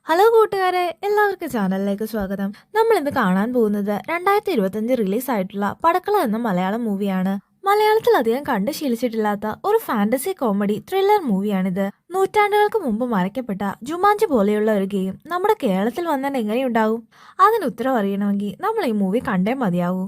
Hello കൂട്ടുകാരെ, എല്ലാവർക്കും ചാനലിലേക്ക് സ്വാഗതം. നമ്മൾ ഇന്ന് കാണാൻ പോകുന്നത് 2025 റിലീസായിട്ടുള്ള പടക്കള എന്ന മലയാളം മൂവിയാണ്. മലയാളത്തിൽ അധികം കണ്ടു ശീലിച്ചിട്ടില്ലാത്ത ഒരു ഫാന്റസി കോമഡി ത്രില്ലർ മൂവിയാണിത്. നൂറ്റാണ്ടുകൾക്ക് മുമ്പ് മറയ്ക്കപ്പെട്ട ജുമാഞ്ചി പോലെയുള്ള ഒരു ഗെയിം നമ്മുടെ കേരളത്തിൽ വന്നാൽ എങ്ങനെയുണ്ടാവും? അതിന് ഉത്തരം അറിയണമെങ്കിൽ നമ്മൾ ഈ മൂവി കണ്ടേ മതിയാവൂ.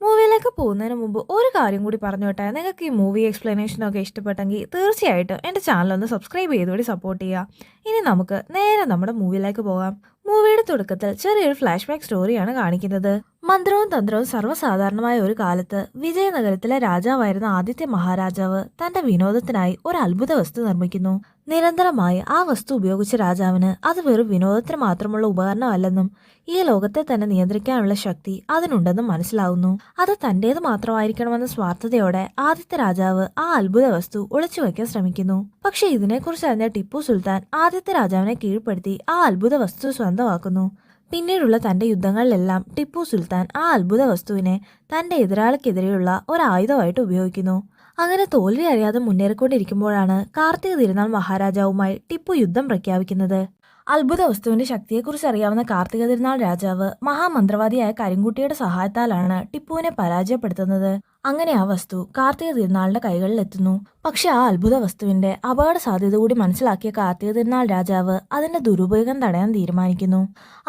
മൂവിയിലേക്ക് പോകുന്നതിന് മുമ്പ് ഒരു കാര്യം കൂടി പറഞ്ഞോട്ടെ. നിങ്ങൾക്ക് ഈ മൂവി എക്സ്പ്ലനേഷനൊക്കെ ഇഷ്ടപ്പെട്ടെങ്കിൽ തീർച്ചയായിട്ടും എൻ്റെ ചാനലൊന്ന് സബ്സ്ക്രൈബ് ചെയ്തുകൂടി സപ്പോർട്ട് ചെയ്യുക. ഇനി നമുക്ക് നേരെ നമ്മുടെ മൂവിയിലേക്ക് പോകാം. മൂവിയുടെ തുടക്കത്തിൽ ചെറിയൊരു ഫ്ലാഷ് ബാക്ക് സ്റ്റോറിയാണ് കാണിക്കുന്നത്. മന്ത്രവും തന്ത്രവും സർവ്വസാധാരണമായ ഒരു കാലത്ത് വിജയനഗരത്തിലെ രാജാവായിരുന്ന ആദിത്യ മഹാരാജാവ് തന്റെ വിനോദത്തിനായി ഒരു അത്ഭുത വസ്തു നിർമ്മിക്കുന്നു. നിരന്തരമായി ആ വസ്തു ഉപയോഗിച്ച രാജാവിന് അത് വെറും വിനോദത്തിന് മാത്രമുള്ള ഉപകരണമല്ലെന്നും ഈ ലോകത്തെ തന്നെ നിയന്ത്രിക്കാനുള്ള ശക്തി അതിനുണ്ടെന്നും മനസ്സിലാവുന്നു. അത് തന്റേത് മാത്രമായിരിക്കണമെന്ന സ്വാർത്ഥതയോടെ ആദിത്യ രാജാവ് ആ അത്ഭുത വസ്തു ഒളിച്ചു വയ്ക്കാൻ ശ്രമിക്കുന്നു. പക്ഷെ ഇതിനെക്കുറിച്ച് അറിഞ്ഞ ടിപ്പു സുൽത്താൻ ആദിത്യ രാജാവിനെ കീഴ്പ്പെടുത്തി ആ അത്ഭുത വസ്തു സ്വന്തമാക്കുന്നു. പിന്നീടുള്ള തന്റെ യുദ്ധങ്ങളിലെല്ലാം ടിപ്പു സുൽത്താൻ ആ അത്ഭുത വസ്തുവിനെ തന്റെ എതിരാളിക്കെതിരെയുള്ള ഒരു ആയുധമായിട്ട് ഉപയോഗിക്കുന്നു. അങ്ങനെ തോൽവി അറിയാതെ മുന്നേറിക്കൊണ്ടിരിക്കുമ്പോഴാണ് കാർത്തിക തിരുനാൾ മഹാരാജാവുമായി ടിപ്പു യുദ്ധം പ്രഖ്യാപിക്കുന്നത്. അത്ഭുത വസ്തുവിന്റെ ശക്തിയെക്കുറിച്ച് അറിയാവുന്ന കാർത്തിക തിരുനാൾ രാജാവ് മഹാമന്ത്രവാദിയായ കരിങ്കുട്ടിയുടെ സഹായത്താലാണ് ടിപ്പുവിനെ പരാജയപ്പെടുത്തുന്നത്. അങ്ങനെ ആ വസ്തു കാർത്തിക തിരുനാളിന്റെ കൈകളിലെത്തുന്നു. പക്ഷെ ആ അത്ഭുത വസ്തുവിന്റെ അപകട സാധ്യത കൂടി മനസ്സിലാക്കിയ കാർത്തിക തിരുനാൾ രാജാവ് അതിന്റെ ദുരുപയോഗം തടയാൻ തീരുമാനിക്കുന്നു.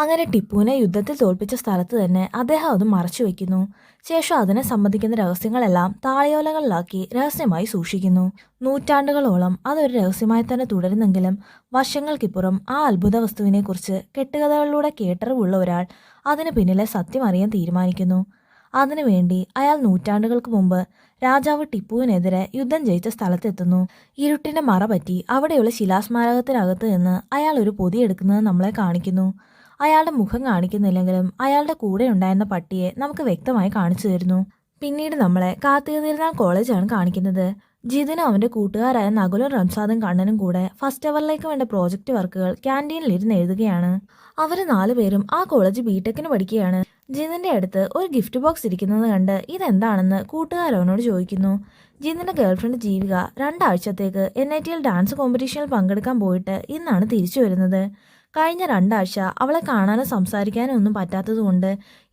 അങ്ങനെ ടിപ്പുവിനെ യുദ്ധത്തിൽ തോൽപ്പിച്ച സ്ഥലത്ത് തന്നെ അദ്ദേഹം അത് മറച്ചു വെക്കുന്നു. ശേഷം അതിനെ സംബന്ധിക്കുന്ന രഹസ്യങ്ങളെല്ലാം താളയോലകളിലാക്കി രഹസ്യമായി സൂക്ഷിക്കുന്നു. നൂറ്റാണ്ടുകളോളം അതൊരു രഹസ്യമായി തന്നെ തുടരുന്നെങ്കിലും വർഷങ്ങൾക്കിപ്പുറം ആ അത്ഭുത വസ്തുവിനെക്കുറിച്ച് കെട്ടുകഥകളിലൂടെ കേട്ടറിവുള്ള ഒരാൾ അതിന് പിന്നിലെ സത്യം അറിയാൻ തീരുമാനിക്കുന്നു. അതിനുവേണ്ടി അയാൾ നൂറ്റാണ്ടുകൾക്ക് മുമ്പ് രാജാവ് ടിപ്പുവിനെതിരെ യുദ്ധം ജയിച്ച സ്ഥലത്തെത്തുന്നു. ഇരുട്ടിന്റെ മറ പറ്റി അവിടെയുള്ള ശിലാസ്മാരകത്തിനകത്ത് നിന്ന് അയാൾ ഒരു പൊതി എടുക്കുന്നത് നമ്മളെ കാണിക്കുന്നു. അയാളുടെ മുഖം കാണിക്കുന്നില്ലെങ്കിലും അയാളുടെ കൂടെ ഉണ്ടായിരുന്ന പട്ടിയെ നമുക്ക് വ്യക്തമായി കാണിച്ചു തരുന്നു. പിന്നീട് നമ്മളെ കാർത്തിക തിരുനാൾ കോളേജാണ് കാണിക്കുന്നത്. ജിതിനും അവന്റെ കൂട്ടുകാരായ നകുലും റംസാദും കണ്ണനും കൂടെ ഫസ്റ്റ് അവറിലേക്ക് വേണ്ട പ്രോജക്റ്റ് വർക്കുകൾ ക്യാൻറ്റീനിൽ ഇരുന്ന് എഴുതുകയാണ്. അവര് 4 പേരും ആ കോളേജ് ബിടെക്കിന് പഠിക്കുകയാണ്. ജിതിന്റെ അടുത്ത് ഒരു ഗിഫ്റ്റ് ബോക്സ് ഇരിക്കുന്നത് കണ്ട് ഇതെന്താണെന്ന് കൂട്ടുകാരവനോട് ചോദിക്കുന്നു. ജിതിന്റെ ഗേൾഫ്രണ്ട് ജീവിക 2 ആഴ്ചത്തേക്ക് NITയിൽ ഡാൻസ് കോമ്പറ്റീഷനിൽ പങ്കെടുക്കാൻ പോയിട്ട് ഇന്നാണ് തിരിച്ചു വരുന്നത്. കഴിഞ്ഞ 2 ആഴ്ച അവളെ കാണാനോ സംസാരിക്കാനോ ഒന്നും പറ്റാത്തതുകൊണ്ട്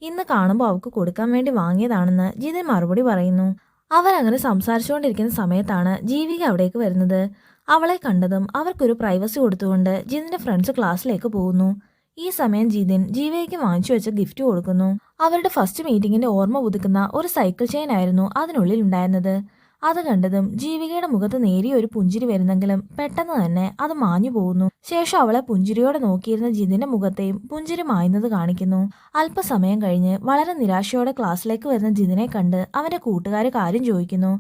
ഇന്ന് കാണുമ്പോൾ അവൾക്ക് കൊടുക്കാൻ വേണ്ടി വാങ്ങിയതാണെന്ന് ജിതിൻ മറുപടി പറയുന്നു. അവരങ്ങനെ സംസാരിച്ചുകൊണ്ടിരിക്കുന്ന സമയത്താണ് ജീവിക അവിടേക്ക് വരുന്നത്. അവളെ കണ്ടതും അവർക്കൊരു പ്രൈവസി കൊടുത്തുകൊണ്ട് ജിതിന്റെ ഫ്രണ്ട്സ് ക്ലാസ്സിലേക്ക് പോകുന്നു. ഈ സമയം ജിതിൻ ജീവികയ്ക്ക് വാങ്ങിച്ചു വെച്ച ഗിഫ്റ്റ് കൊടുക്കുന്നു. അവരുടെ ഫസ്റ്റ് മീറ്റിങ്ങിന്റെ ഓർമ്മ പുതുക്കുന്ന ഒരു സൈക്കിൾ ചെയിൻ ആയിരുന്നു അതിനുള്ളിൽ ഉണ്ടായിരുന്നത്. അത് കണ്ടതും ജീവികയുടെ മുഖത്ത് നേരിയ ഒരു പുഞ്ചിരി വരുന്നെങ്കിലും പെട്ടെന്ന് തന്നെ അത് മാഞ്ഞു പോകുന്നു. ശേഷം അവളെ പുഞ്ചിരിയോടെ നോക്കിയിരുന്ന ജിതിന്റെ മുഖത്തെയും പുഞ്ചിരി മായുന്നത് കാണിക്കുന്നു. അല്പസമയം കഴിഞ്ഞ് വളരെ നിരാശയോടെ ക്ലാസ്സിലേക്ക് വരുന്ന ജിതിനെ കണ്ട് അവന്റെ കൂട്ടുകാര് കാര്യം ചോദിക്കുന്നു.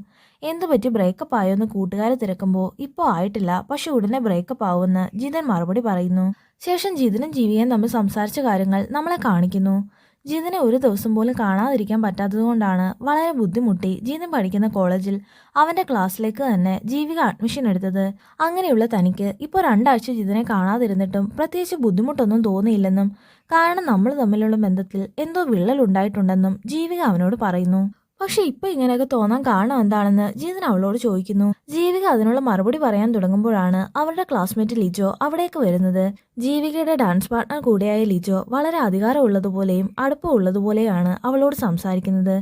എന്തുപറ്റി ബ്രേക്കപ്പ് ആയോന്ന് കൂട്ടുകാര് തിരക്കുമ്പോൾ ഇപ്പോൾ ആയിട്ടില്ല, പക്ഷെ ഉടനെ ബ്രേക്കപ്പ് ആവുമെന്ന് ജിതിൻ മറുപടി പറയുന്നു. ശേഷം ജിതിനും ജീവിയും തമ്മിൽ സംസാരിച്ച കാര്യങ്ങൾ നമ്മളെ കാണിക്കുന്നു. ജിതിനെ ഒരു ദിവസം പോലും കാണാതിരിക്കാൻ പറ്റാത്തതുകൊണ്ടാണ് വളരെ ബുദ്ധിമുട്ടി ജിതിൻ പഠിക്കുന്ന കോളേജിൽ അവന്റെ ക്ലാസ്സിലേക്ക് തന്നെ ജീവിക അഡ്മിഷൻ എടുത്തത്. അങ്ങനെയുള്ള തനിക്ക് ഇപ്പോൾ 2 ആഴ്ച ജിതിനെ കാണാതിരുന്നിട്ടും പ്രത്യേകിച്ച് ബുദ്ധിമുട്ടൊന്നും തോന്നിയില്ലെന്നും കാരണം നമ്മൾ തമ്മിലുള്ള ബന്ധത്തിൽ എന്തോ വിള്ളൽ ഉണ്ടായിട്ടുണ്ടെന്നും ജീവിക അവനോട് പറയുന്നു. പക്ഷെ ഇപ്പൊ ഇങ്ങനെയൊക്കെ തോന്നാൻ കാരണം എന്താണെന്ന് ജിതിൻ അവളോട് ചോദിക്കുന്നു. ജീവിക അതിനുള്ള മറുപടി പറയാൻ തുടങ്ങുമ്പോഴാണ് അവരുടെ ക്ലാസ്മേറ്റ് ലിജോ അവിടേക്ക് വരുന്നത്. ജീവികയുടെ ഡാൻസ് പാർട്ട്ണർ കൂടിയായ ലിജോ വളരെ അധികാരമുള്ളതുപോലെയും അടുപ്പമുള്ളതുപോലെയാണ് അവളോട് സംസാരിക്കുന്നത്.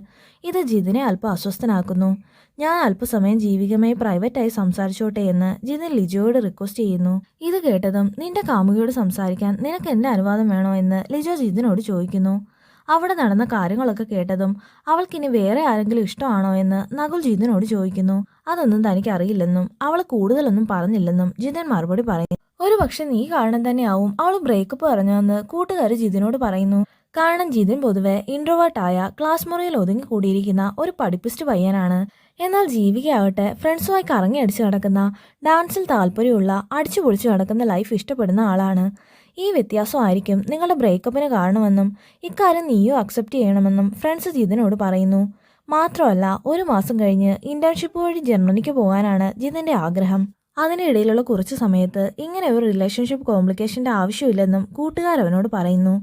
ഇത് ജിതിനെ അല്പം അസ്വസ്ഥനാക്കുന്നു. ഞാൻ അല്പസമയം ജീവികമായി പ്രൈവറ്റായി സംസാരിച്ചോട്ടെ എന്ന് ജിതിൻ ലിജോയോട് റിക്വസ്റ്റ് ചെയ്യുന്നു. ഇത് കേട്ടതും നിന്റെ കാമുകിയോട് സംസാരിക്കാൻ നിനക്ക് എന്റെ അനുവാദം വേണോ എന്ന് ലിജോ ജിതിനോട് ചോദിക്കുന്നു. അവിടെ നടന്ന കാര്യങ്ങളൊക്കെ കേട്ടതും അവൾക്കിനി വേറെ ആരെങ്കിലും ഇഷ്ടമാണോ എന്ന് നകുൽ ജിതിനോട് ചോദിക്കുന്നു. അതൊന്നും തനിക്ക് അറിയില്ലെന്നും അവൾ കൂടുതലൊന്നും പറഞ്ഞില്ലെന്നും ജിതിൻ മറുപടി പറയുന്നു. ഒരു പക്ഷെ നീ കാരണം തന്നെയാവും അവൾ ബ്രേക്കപ്പ് പറഞ്ഞതെന്ന് കൂട്ടുകാർ ജിതിനോട് പറയുന്നു. കാരണം ജിതിൻ പൊതുവെ ഇൻട്രോവേർട്ടായ ക്ലാസ് മുറിയിൽ ഒതുങ്ങി കൂടിയിരിക്കുന്ന ഒരു പഠിപ്പിസ്റ്റ് പയ്യനാണ്. എന്നാൽ ജീവികയാവട്ടെ ഫ്രണ്ട്സുമായി കറങ്ങി അടിച്ചു നടക്കുന്ന, ഡാൻസിൽ താല്പര്യമുള്ള, അടിച്ചു പൊളിച്ചു നടക്കുന്ന ലൈഫ് ഇഷ്ടപ്പെടുന്ന ആളാണ്. ഈ വ്യത്യാസമായിരിക്കും നിങ്ങളുടെ ബ്രേക്കപ്പിന് കാരണമെന്നും ഇക്കാര്യം നീയോ അക്സെപ്റ്റ് ചെയ്യണമെന്നും ഫ്രണ്ട്സ് ജിതിനോട് പറയുന്നു. മാത്രമല്ല 1 മാസം കഴിഞ്ഞ് ഇന്റേൺഷിപ്പ് വഴി ജർമ്മനിക്ക് പോകാനാണ് ജിതിന്റെ ആഗ്രഹം. അതിനിടയിലുള്ള കുറച്ച് സമയത്ത് ഇങ്ങനെ ഒരു റിലേഷൻഷിപ്പ് കോംപ്ലിക്കേഷന്റെ ആവശ്യമില്ലെന്നും കൂട്ടുകാരവനോട് പറയുന്നു.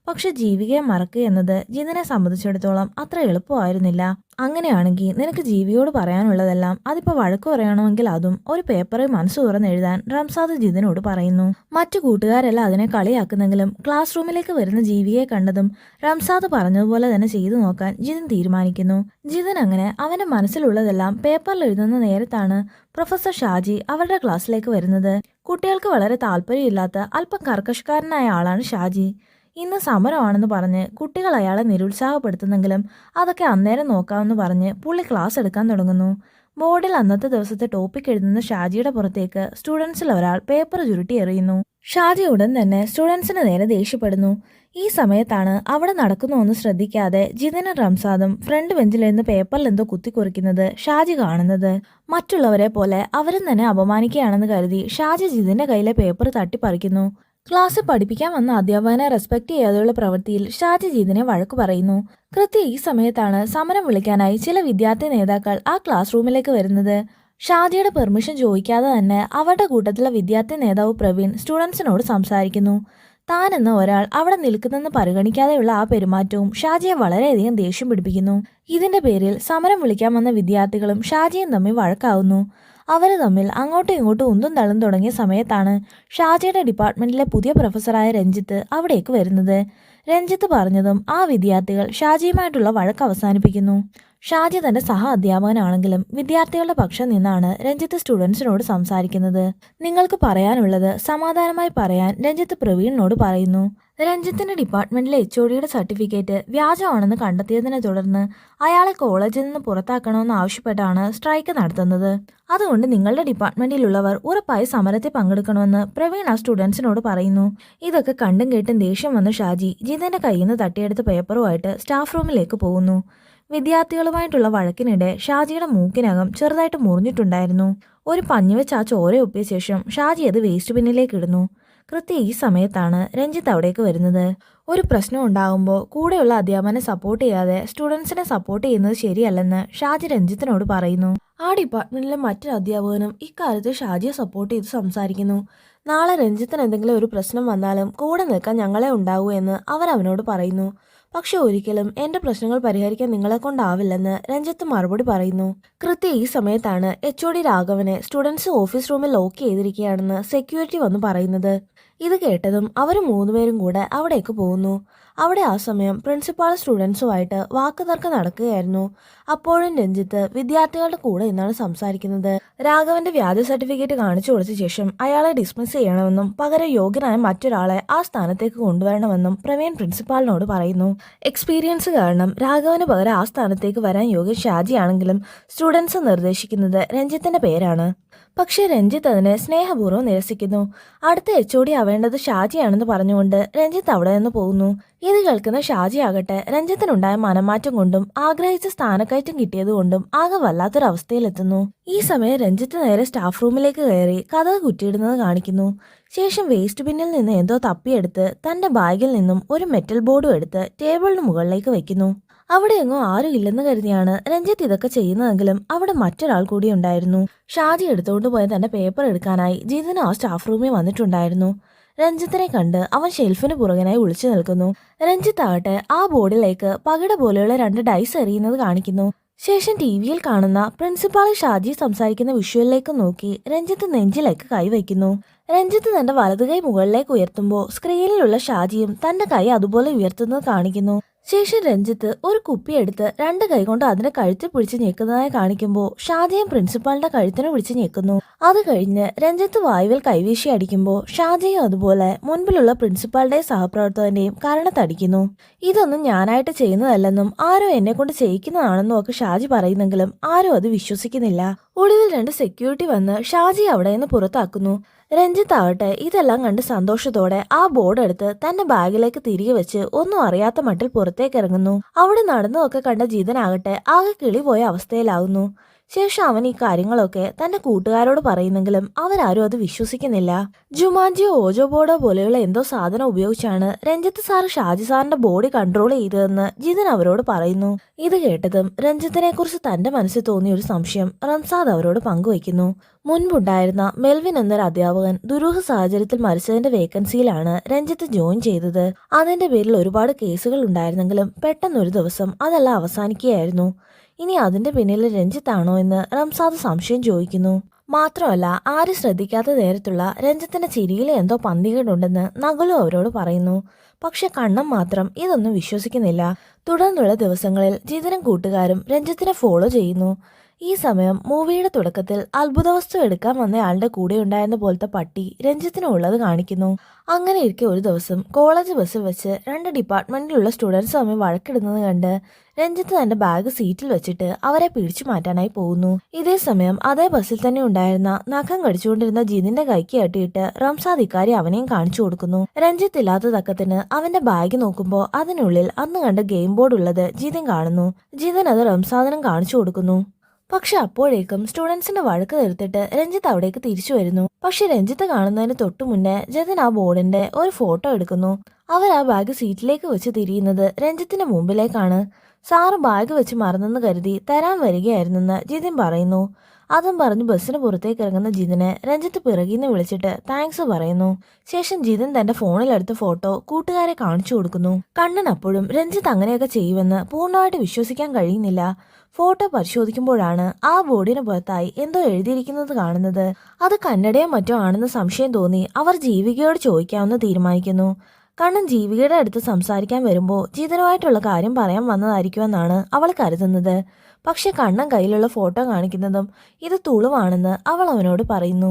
പക്ഷെ ജീവികയെ മറക്കുക എന്നത് ജിതിനെ സംബന്ധിച്ചിടത്തോളം അത്ര എളുപ്പമായിരുന്നില്ല. അങ്ങനെയാണെങ്കിൽ നിനക്ക് ജീവിയോട് പറയാനുള്ളതെല്ലാം അതിപ്പോ വഴക്കു പറയണമെങ്കിൽ അതും ഒരു പേപ്പറിൽ മനസ്സ് തുറന്ന് എഴുതാൻ റംസാദ് ജിതിനോട് പറയുന്നു. മറ്റു കൂട്ടുകാരെല്ലാം അതിനെ കളിയാക്കുന്നെങ്കിലും ക്ലാസ് റൂമിലേക്ക് വരുന്ന ജീവിയെ കണ്ടതും റംസാദ് പറഞ്ഞതുപോലെ തന്നെ ചെയ്തു നോക്കാൻ ജിതിൻ തീരുമാനിക്കുന്നു. ജിതിൻ അങ്ങനെ അവന്റെ മനസ്സിലുള്ളതെല്ലാം പേപ്പറിൽ എഴുതുന്ന നേരത്താണ് പ്രൊഫസർ ഷാജി അവരുടെ ക്ലാസ്സിലേക്ക് വരുന്നത്. കുട്ടികൾക്ക് വളരെ താല്പര്യമില്ലാത്ത അല്പം കർക്കശക്കാരനായ ആളാണ് ഷാജി. ഇന്ന് സമരമാണെന്ന് പറഞ്ഞ് കുട്ടികൾ അയാളെ നിരുത്സാഹപ്പെടുത്തുന്നെങ്കിലും അതൊക്കെ അന്നേരം നോക്കാമെന്ന് പറഞ്ഞ് പുള്ളി ക്ലാസ് എടുക്കാൻ തുടങ്ങുന്നു. ബോർഡിൽ അന്നത്തെ ദിവസത്തെ ടോപ്പിക് എഴുതുന്ന ഷാജിയുടെ പുറത്തേക്ക് സ്റ്റുഡൻസിൽ ഒരാൾ പേപ്പർ ചുരുട്ടി എറിയുന്നു. ഷാജി ഉടൻ തന്നെ സ്റ്റുഡൻസിന് നേരെ ദേഷ്യപ്പെടുന്നു. ഈ സമയത്താണ് അവിടെ നടക്കുന്നൊന്നും ശ്രദ്ധിക്കാതെ ജിതിനും റംസാദും ഫ്രണ്ട് ബെഞ്ചിലിരുന്ന് പേപ്പറിൽ എന്തോ കുത്തിക്കുറിക്കുന്നത് ഷാജി കാണുന്നത്. മറ്റുള്ളവരെ പോലെ അവരും തന്നെ അപമാനിക്കുകയാണെന്ന് കരുതി ഷാജി ജിതിന്റെ കയ്യിലെ പേപ്പർ തട്ടിപ്പറിക്കുന്നു. ക്ലാസ്സിൽ പഠിപ്പിക്കാൻ വന്ന അധ്യാപകനെ റെസ്പെക്ട് ചെയ്യാതെയുള്ള പ്രവൃത്തിയിൽ ഷാജി ജിതിനെ വഴക്കു പറയുന്നു. കൃത്യം ഈ സമയത്താണ് സമരം വിളിക്കാനായി ചില വിദ്യാർത്ഥി നേതാക്കൾ ആ ക്ലാസ് റൂമിലേക്ക് വരുന്നത്. ഷാജിയുടെ പെർമിഷൻ ചോദിക്കാതെ തന്നെ അവരുടെ കൂട്ടത്തിലെ വിദ്യാർത്ഥി നേതാവ് പ്രവീൺ സ്റ്റുഡൻസിനോട് സംസാരിക്കുന്നു. താൻ എന്ന ഒരാൾ അവിടെ നിൽക്കുന്നെന്ന് പരിഗണിക്കാതെയുള്ള ആ പെരുമാറ്റവും ഷാജിയെ വളരെയധികം ദേഷ്യം പിടിപ്പിക്കുന്നു. ഇതിന്റെ പേരിൽ സമരം വിളിക്കാൻ വന്ന വിദ്യാർത്ഥികളും ഷാജിയും തമ്മിൽ വഴക്കാവുന്നു. അവർ തമ്മിൽ അങ്ങോട്ടും ഇങ്ങോട്ടും ഉന്തും തള്ളും തുടങ്ങിയ സമയത്താണ് ഷാജിയുടെ ഡിപ്പാർട്ട്മെന്റിലെ പുതിയ പ്രൊഫസറായ രഞ്ജിത്ത് അവിടേക്ക് വരുന്നത്. രഞ്ജിത്ത് പറഞ്ഞതും ആ വിദ്യാർത്ഥികൾ ഷാജിയുമായിട്ടുള്ള വഴക്ക് അവസാനിപ്പിക്കുന്നു. ഷാജി തന്റെ സഹ അധ്യാപകനാണെങ്കിലും വിദ്യാർത്ഥികളുടെ പക്ഷം നിന്നാണ് രഞ്ജിത്ത് സ്റ്റുഡൻസിനോട് സംസാരിക്കുന്നത്. നിങ്ങൾക്ക് പറയാനുള്ളത് സമാധാനമായി പറയാൻ രഞ്ജിത്ത് പ്രവീണിനോട് പറയുന്നു. രഞ്ജിത്തിന്റെ ഡിപ്പാർട്ട്മെന്റിലെ HODയുടെ സർട്ടിഫിക്കറ്റ് വ്യാജമാണെന്ന് കണ്ടെത്തിയതിനെ തുടർന്ന് അയാളെ കോളേജിൽ നിന്ന് പുറത്താക്കണമെന്ന് ആവശ്യപ്പെട്ടാണ് സ്ട്രൈക്ക് നടത്തുന്നത്. അതുകൊണ്ട് നിങ്ങളുടെ ഡിപ്പാർട്ട്മെന്റിലുള്ളവർ ഉറപ്പായി സമരത്തിൽ പങ്കെടുക്കണമെന്ന് പ്രവീൺ ആ സ്റ്റുഡൻസിനോട് പറയുന്നു. ഇതൊക്കെ കണ്ടും കേട്ടും ദേഷ്യം വന്ന ഷാജി ജിതിന്റെ കയ്യിൽ നിന്ന് തട്ടിയെടുത്ത പേപ്പറുമായിട്ട് സ്റ്റാഫ് റൂമിലേക്ക് പോകുന്നു. വിദ്യാർത്ഥികളുമായിട്ടുള്ള വഴക്കിനിടെ ഷാജിയുടെ മൂക്കിനകം ചെറുതായിട്ട് മുറിഞ്ഞിട്ടുണ്ടായിരുന്നു. ഒരു പഞ്ഞിവെച്ച് ആ ചോര ഒപ്പിയ ശേഷം ഷാജി അത് വേസ്റ്റ് ബിന്നിലേക്ക് ഇടുന്നു. കൃത്യം ഈ സമയത്താണ് രഞ്ജിത്ത് അവിടേക്ക് വരുന്നത്. ഒരു പ്രശ്നം ഉണ്ടാകുമ്പോൾ കൂടെയുള്ള അധ്യാപകനെ സപ്പോർട്ട് ചെയ്യാതെ സ്റ്റുഡൻസിനെ സപ്പോർട്ട് ചെയ്യുന്നത് ശരിയല്ലെന്ന് ഷാജി രഞ്ജിത്തിനോട് പറയുന്നു. ആ ഡിപ്പാർട്ട്മെന്റിലെ മറ്റൊരു അധ്യാപകനും ഇക്കാര്യത്തിൽ ഷാജിയെ സപ്പോർട്ട് ചെയ്ത് സംസാരിക്കുന്നു. നാളെ രഞ്ജിത്തിന് എന്തെങ്കിലും ഒരു പ്രശ്നം വന്നാലും കൂടെ നിൽക്കാൻ ഞങ്ങളെ ഉണ്ടാവൂ എന്ന് അവനോട് പറയുന്നു. പക്ഷെ ഒരിക്കലും എന്റെ പ്രശ്നങ്ങൾ പരിഹരിക്കാൻ നിങ്ങളെ കൊണ്ടാവില്ലെന്ന് രഞ്ജിത്ത് മറുപടി പറയുന്നു. കൃത്യം ഈ സമയത്താണ് HOD രാഘവനെ സ്റ്റുഡൻസ് ഓഫീസ് റൂമിൽ ലോക്ക് ചെയ്തിരിക്കുകയാണെന്ന് സെക്യൂരിറ്റി വന്ന് പറയുന്നത്. ഇത് കേട്ടതും അവർ മൂന്നുപേരും കൂടെ അവിടേക്ക് പോകുന്നു. അവിടെ ആ സമയം പ്രിൻസിപ്പാൾ സ്റ്റുഡൻസുമായിട്ട് വാക്കുതർക്കം നടക്കുകയായിരുന്നു. അപ്പോഴും രഞ്ജിത്ത് വിദ്യാർത്ഥികളുടെ കൂടെ നിന്നാണ് സംസാരിക്കുന്നത്. രാഘവന്റെ വ്യാജ സർട്ടിഫിക്കറ്റ് കാണിച്ചു കൊടുത്ത ശേഷം അയാളെ ഡിസ്മിസ് ചെയ്യണമെന്നും പകരം യോഗ്യനായ മറ്റൊരാളെ ആ സ്ഥാനത്തേക്ക് കൊണ്ടുവരണമെന്നും പ്രവീൺ പ്രിൻസിപ്പാളിനോട് പറയുന്നു. എക്സ്പീരിയൻസ് കാരണം രാഘവന് പകരം ആ സ്ഥാനത്തേക്ക് വരാൻ യോഗ്യൻ ഷാജിയാണെങ്കിലും സ്റ്റുഡൻസ് നിർദ്ദേശിക്കുന്നത് രഞ്ജിത്തിന്റെ പേരാണ്. പക്ഷെ രഞ്ജിത്ത് അതിനെ സ്നേഹപൂർവ്വം നിരസിക്കുന്നു. അടുത്ത HOD ആവേണ്ടത് ഷാജിയാണെന്ന് പറഞ്ഞുകൊണ്ട് രഞ്ജിത്ത് അവിടെ നിന്ന് പോകുന്നു. ഇത് കേൾക്കുന്ന ഷാജി ആകട്ടെ രഞ്ജിത്തിനുണ്ടായ മനമാറ്റം കൊണ്ടും ആഗ്രഹിച്ച സ്ഥാനക്കയറ്റം കിട്ടിയതുകൊണ്ടും ആകെ വല്ലാത്തൊരവസ്ഥയിലെത്തുന്നു. ഈ സമയം രഞ്ജിത്ത് നേരെ സ്റ്റാഫ് റൂമിലേക്ക് കയറി കതക് കുറ്റിയിടുന്നത് കാണിക്കുന്നു. ശേഷം വേസ്റ്റ് ബിന്നിൽ നിന്ന് എന്തോ തപ്പിയെടുത്ത് തന്റെ ബാഗിൽ നിന്നും ഒരു മെറ്റൽ ബോർഡും എടുത്ത് ടേബിളിന് മുകളിലേക്ക് വെക്കുന്നു. അവിടെ എങ്ങോ ആരും ഇല്ലെന്ന് കരുതിയാണ് രഞ്ജിത്ത് ഇതൊക്കെ ചെയ്യുന്നതെങ്കിലും അവിടെ മറ്റൊരാൾ കൂടി ഉണ്ടായിരുന്നു. ഷാജി എടുത്തുകൊണ്ട് പോയ തന്റെ പേപ്പർ എടുക്കാനായി ജിതിന് ആ സ്റ്റാഫ് റൂമിൽ വന്നിട്ടുണ്ടായിരുന്നു. രഞ്ജിത്തിനെ കണ്ട് അവൻ ഷെൽഫിന് പുറകിനായി ഒളിച്ചു നിൽക്കുന്നു. രഞ്ജിത്ത് ആകട്ടെ ആ ബോർഡിലേക്ക് പകിട പോലെയുള്ള 2 ഡൈസ് എറിയുന്നത് കാണിക്കുന്നു. ശേഷം ടിവിയിൽ കാണുന്ന പ്രിൻസിപ്പാൾ ഷാജി സംസാരിക്കുന്ന വിഷ്വലിലേക്ക് നോക്കി രഞ്ജിത്ത് നെഞ്ചിലേക്ക് കൈവയ്ക്കുന്നു. രഞ്ജിത്ത് തന്റെ വലതുകൈ മുകളിലേക്ക് ഉയർത്തുമ്പോൾ സ്ക്രീനിലുള്ള ഷാജിയും തന്റെ കൈ അതുപോലെ ഉയർത്തുന്നത് കാണിക്കുന്നു. ശേഷം രഞ്ജിത്ത് ഒരു കുപ്പിയെടുത്ത് 2 കൈ കൊണ്ട് അതിന്റെ കഴുത്തിൽ പിടിച്ച് ഞെക്കുന്നതായി കാണിക്കുമ്പോൾ ഷാജിയും പ്രിൻസിപ്പാളിന്റെ കഴുത്തിന് പിടിച്ച് ഞെക്കുന്നു. അത് കഴിഞ്ഞ് രഞ്ജിത്ത് വായുവിൽ കൈവീശി അടിക്കുമ്പോൾ ഷാജിയും അതുപോലെ മുൻപിലുള്ള പ്രിൻസിപ്പാളുടെയും സഹപ്രവർത്തകന്റെയും കരണത്തടിക്കുന്നു. ഇതൊന്നും ഞാനായിട്ട് ചെയ്യുന്നതല്ലെന്നും ആരോ എന്നെ കൊണ്ട് ചെയ്യിക്കുന്നതാണെന്നും ഒക്കെ ഷാജി പറയുന്നെങ്കിലും ആരും അത് വിശ്വസിക്കുന്നില്ല. ഒടുവിൽ 2 സെക്യൂരിറ്റി വന്ന് ഷാജി അവിടെ നിന്ന് പുറത്താക്കുന്നു. രഞ്ജിത്ത് ആവട്ടെ ഇതെല്ലാം കണ്ട് സന്തോഷത്തോടെ ആ ബോർഡ് എടുത്ത് തന്റെ ബാഗിലേക്ക് തിരികെ വെച്ച് ഒന്നും അറിയാത്ത മട്ടിൽ പുറത്തേക്ക് ഇറങ്ങുന്നു. അവിടെ നടന്നതൊക്കെ കണ്ട ജിതനാകട്ടെ ആകെ കിളി പോയ അവസ്ഥയിലാവുന്നു. ശേഷം അവൻ ഈ കാര്യങ്ങളൊക്കെ തന്റെ കൂട്ടുകാരോട് പറയുന്നെങ്കിലും അവരാരും അത് വിശ്വസിക്കുന്നില്ല. ജുമാൻജിയോ ഓജോ ബോർഡോ പോലെയുള്ള എന്തോ സാധനം ഉപയോഗിച്ചാണ് രഞ്ജിത്ത് സാർ ഷാജി സാറിന്റെ ബോഡി കൺട്രോൾ ചെയ്തതെന്ന് ജിതിൻ അവരോട് പറയുന്നു. ഇത് കേട്ടതും രഞ്ജിത്തിനെ കുറിച്ച് തന്റെ മനസ്സിൽ തോന്നിയ ഒരു സംശയം റംസാദ് അവരോട് പങ്കുവയ്ക്കുന്നു. മുൻപുണ്ടായിരുന്ന മെൽവിൻ എന്നൊരു അധ്യാപകൻ ദുരൂഹ സാഹചര്യത്തിൽ മരിച്ചതിന്റെ വേക്കൻസിയിലാണ് രഞ്ജിത്ത് ജോയിൻ ചെയ്തത്. അതിന്റെ പേരിൽ ഒരുപാട് കേസുകൾ ഉണ്ടായിരുന്നെങ്കിലും പെട്ടെന്നൊരു ദിവസം അതെല്ലാം അവസാനിക്കുകയായിരുന്നു. ഇനി അതിന്റെ പിന്നിൽ രഞ്ജിത്താണോ എന്ന് റംസാദ് സംശയം ചോദിക്കുന്നു. മാത്രമല്ല ആരും ശ്രദ്ധിക്കാത്ത നേരത്തുള്ള രഞ്ജിത്തിന്റെ ചിരിയിൽ എന്തോ പന്തികേടുണ്ടെന്ന് നകുലു അവരോട് പറയുന്നു. പക്ഷെ കണ്ണൻ മാത്രം ഇതൊന്നും വിശ്വസിക്കുന്നില്ല. തുടർന്നുള്ള ദിവസങ്ങളിൽ ജിതിനും കൂട്ടുകാരും രഞ്ജിത്തിനെ ഫോളോ ചെയ്യുന്നു. ഈ സമയം മൂവിയുടെ തുടക്കത്തിൽ അത്ഭുതവസ്തു എടുക്കാൻ വന്നയാളുടെ കൂടെ ഉണ്ടായിരുന്ന പോലത്തെ പട്ടി രഞ്ജിത്തിന് ഉള്ളത് കാണിക്കുന്നു. അങ്ങനെ ഇരിക്കെ ഒരു ദിവസം കോളേജ് ബസ്സിൽ വെച്ച് 2 ഡിപ്പാർട്ട്മെന്റിലുള്ള സ്റ്റുഡൻസ് തമ്മിൽ വഴക്കിടുന്നത് കണ്ട് രഞ്ജിത്ത് തന്റെ ബാഗ് സീറ്റിൽ വെച്ചിട്ട് അവരെ പിടിച്ചു മാറ്റാനായി പോകുന്നു. ഇതേ സമയം അതേ ബസ്സിൽ തന്നെ ഉണ്ടായിരുന്ന നഖം കടിച്ചുകൊണ്ടിരുന്ന ജിതിന്റെ കൈക്ക് കെട്ടിയിട്ട് റംസാദ് ഇക്കാരി അവനെയും കാണിച്ചു കൊടുക്കുന്നു. രഞ്ജിത്ത് ഇല്ലാത്ത തക്കത്തിന് അവന്റെ ബാഗ് നോക്കുമ്പോൾ അതിനുള്ളിൽ അന്ന് കണ്ട ഗെയിം ബോർഡ് ഉള്ളത് ജിതിൻ കാണുന്നു. ജിതിൻ അത് റംസാദിനും കാണിച്ചു കൊടുക്കുന്നു. പക്ഷെ അപ്പോഴേക്കും സ്റ്റുഡൻസിന്റെ വഴക്ക് തീർത്തിട്ട് രഞ്ജിത്ത് അവിടേക്ക് തിരിച്ചു വരുന്നു. പക്ഷെ രഞ്ജിത്ത് കാണുന്നതിന് തൊട്ടു മുന്നേ ജതിൻ ആ ബോർഡിന്റെ ഒരു ഫോട്ടോ എടുക്കുന്നു. അവർ ആ ബാഗ് സീറ്റിലേക്ക് വെച്ച് തിരിയുന്നത് രഞ്ജിത്തിന്റെ മുമ്പിലേക്കാണ്. സാറ് ബാഗ് വെച്ച് മറന്നെന്ന് കരുതി തരാൻ വരികയായിരുന്നെന്ന് ജിതിൻ പറയുന്നു. അതും പറഞ്ഞ് ബസ്സിന് പുറത്തേക്ക് ഇറങ്ങുന്ന ജിതിനെ രഞ്ജിത്ത് പിറകിന്ന് വിളിച്ചിട്ട് താങ്ക്സ് പറയുന്നു. ശേഷം ജിതിൻ തന്റെ ഫോണിലെടുത്ത ഫോട്ടോ കൂട്ടുകാരെ കാണിച്ചു കൊടുക്കുന്നു. കണ്ണൻ അപ്പോഴും രഞ്ജിത്ത് അങ്ങനെയൊക്കെ ചെയ്യുമെന്ന് പൂർണ്ണമായിട്ട് വിശ്വസിക്കാൻ കഴിയുന്നില്ല. ഫോട്ടോ പരിശോധിക്കുമ്പോഴാണ് ആ ബോർഡിന് പുറത്തായി എന്തോ എഴുതിയിരിക്കുന്നത് കാണുന്നത്. അത് കന്നഡയോ മറ്റോ ആണെന്ന് സംശയം തോന്നി അവർ ജീവികയോട് ചോദിക്കാമെന്ന് തീരുമാനിക്കുന്നു. കണ്ണൻ ജീവികയുടെ അടുത്ത് സംസാരിക്കാൻ വരുമ്പോൾ ജിതനുമായിട്ടുള്ള കാര്യം പറയാൻ വന്നതായിരിക്കുമെന്നാണ് അവൾ കരുതുന്നത്. പക്ഷെ കണ്ണൻ കയ്യിലുള്ള ഫോട്ടോ കാണിക്കുന്നതും ഇത് തുളുവാണെന്ന് അവൾ അവനോട് പറയുന്നു.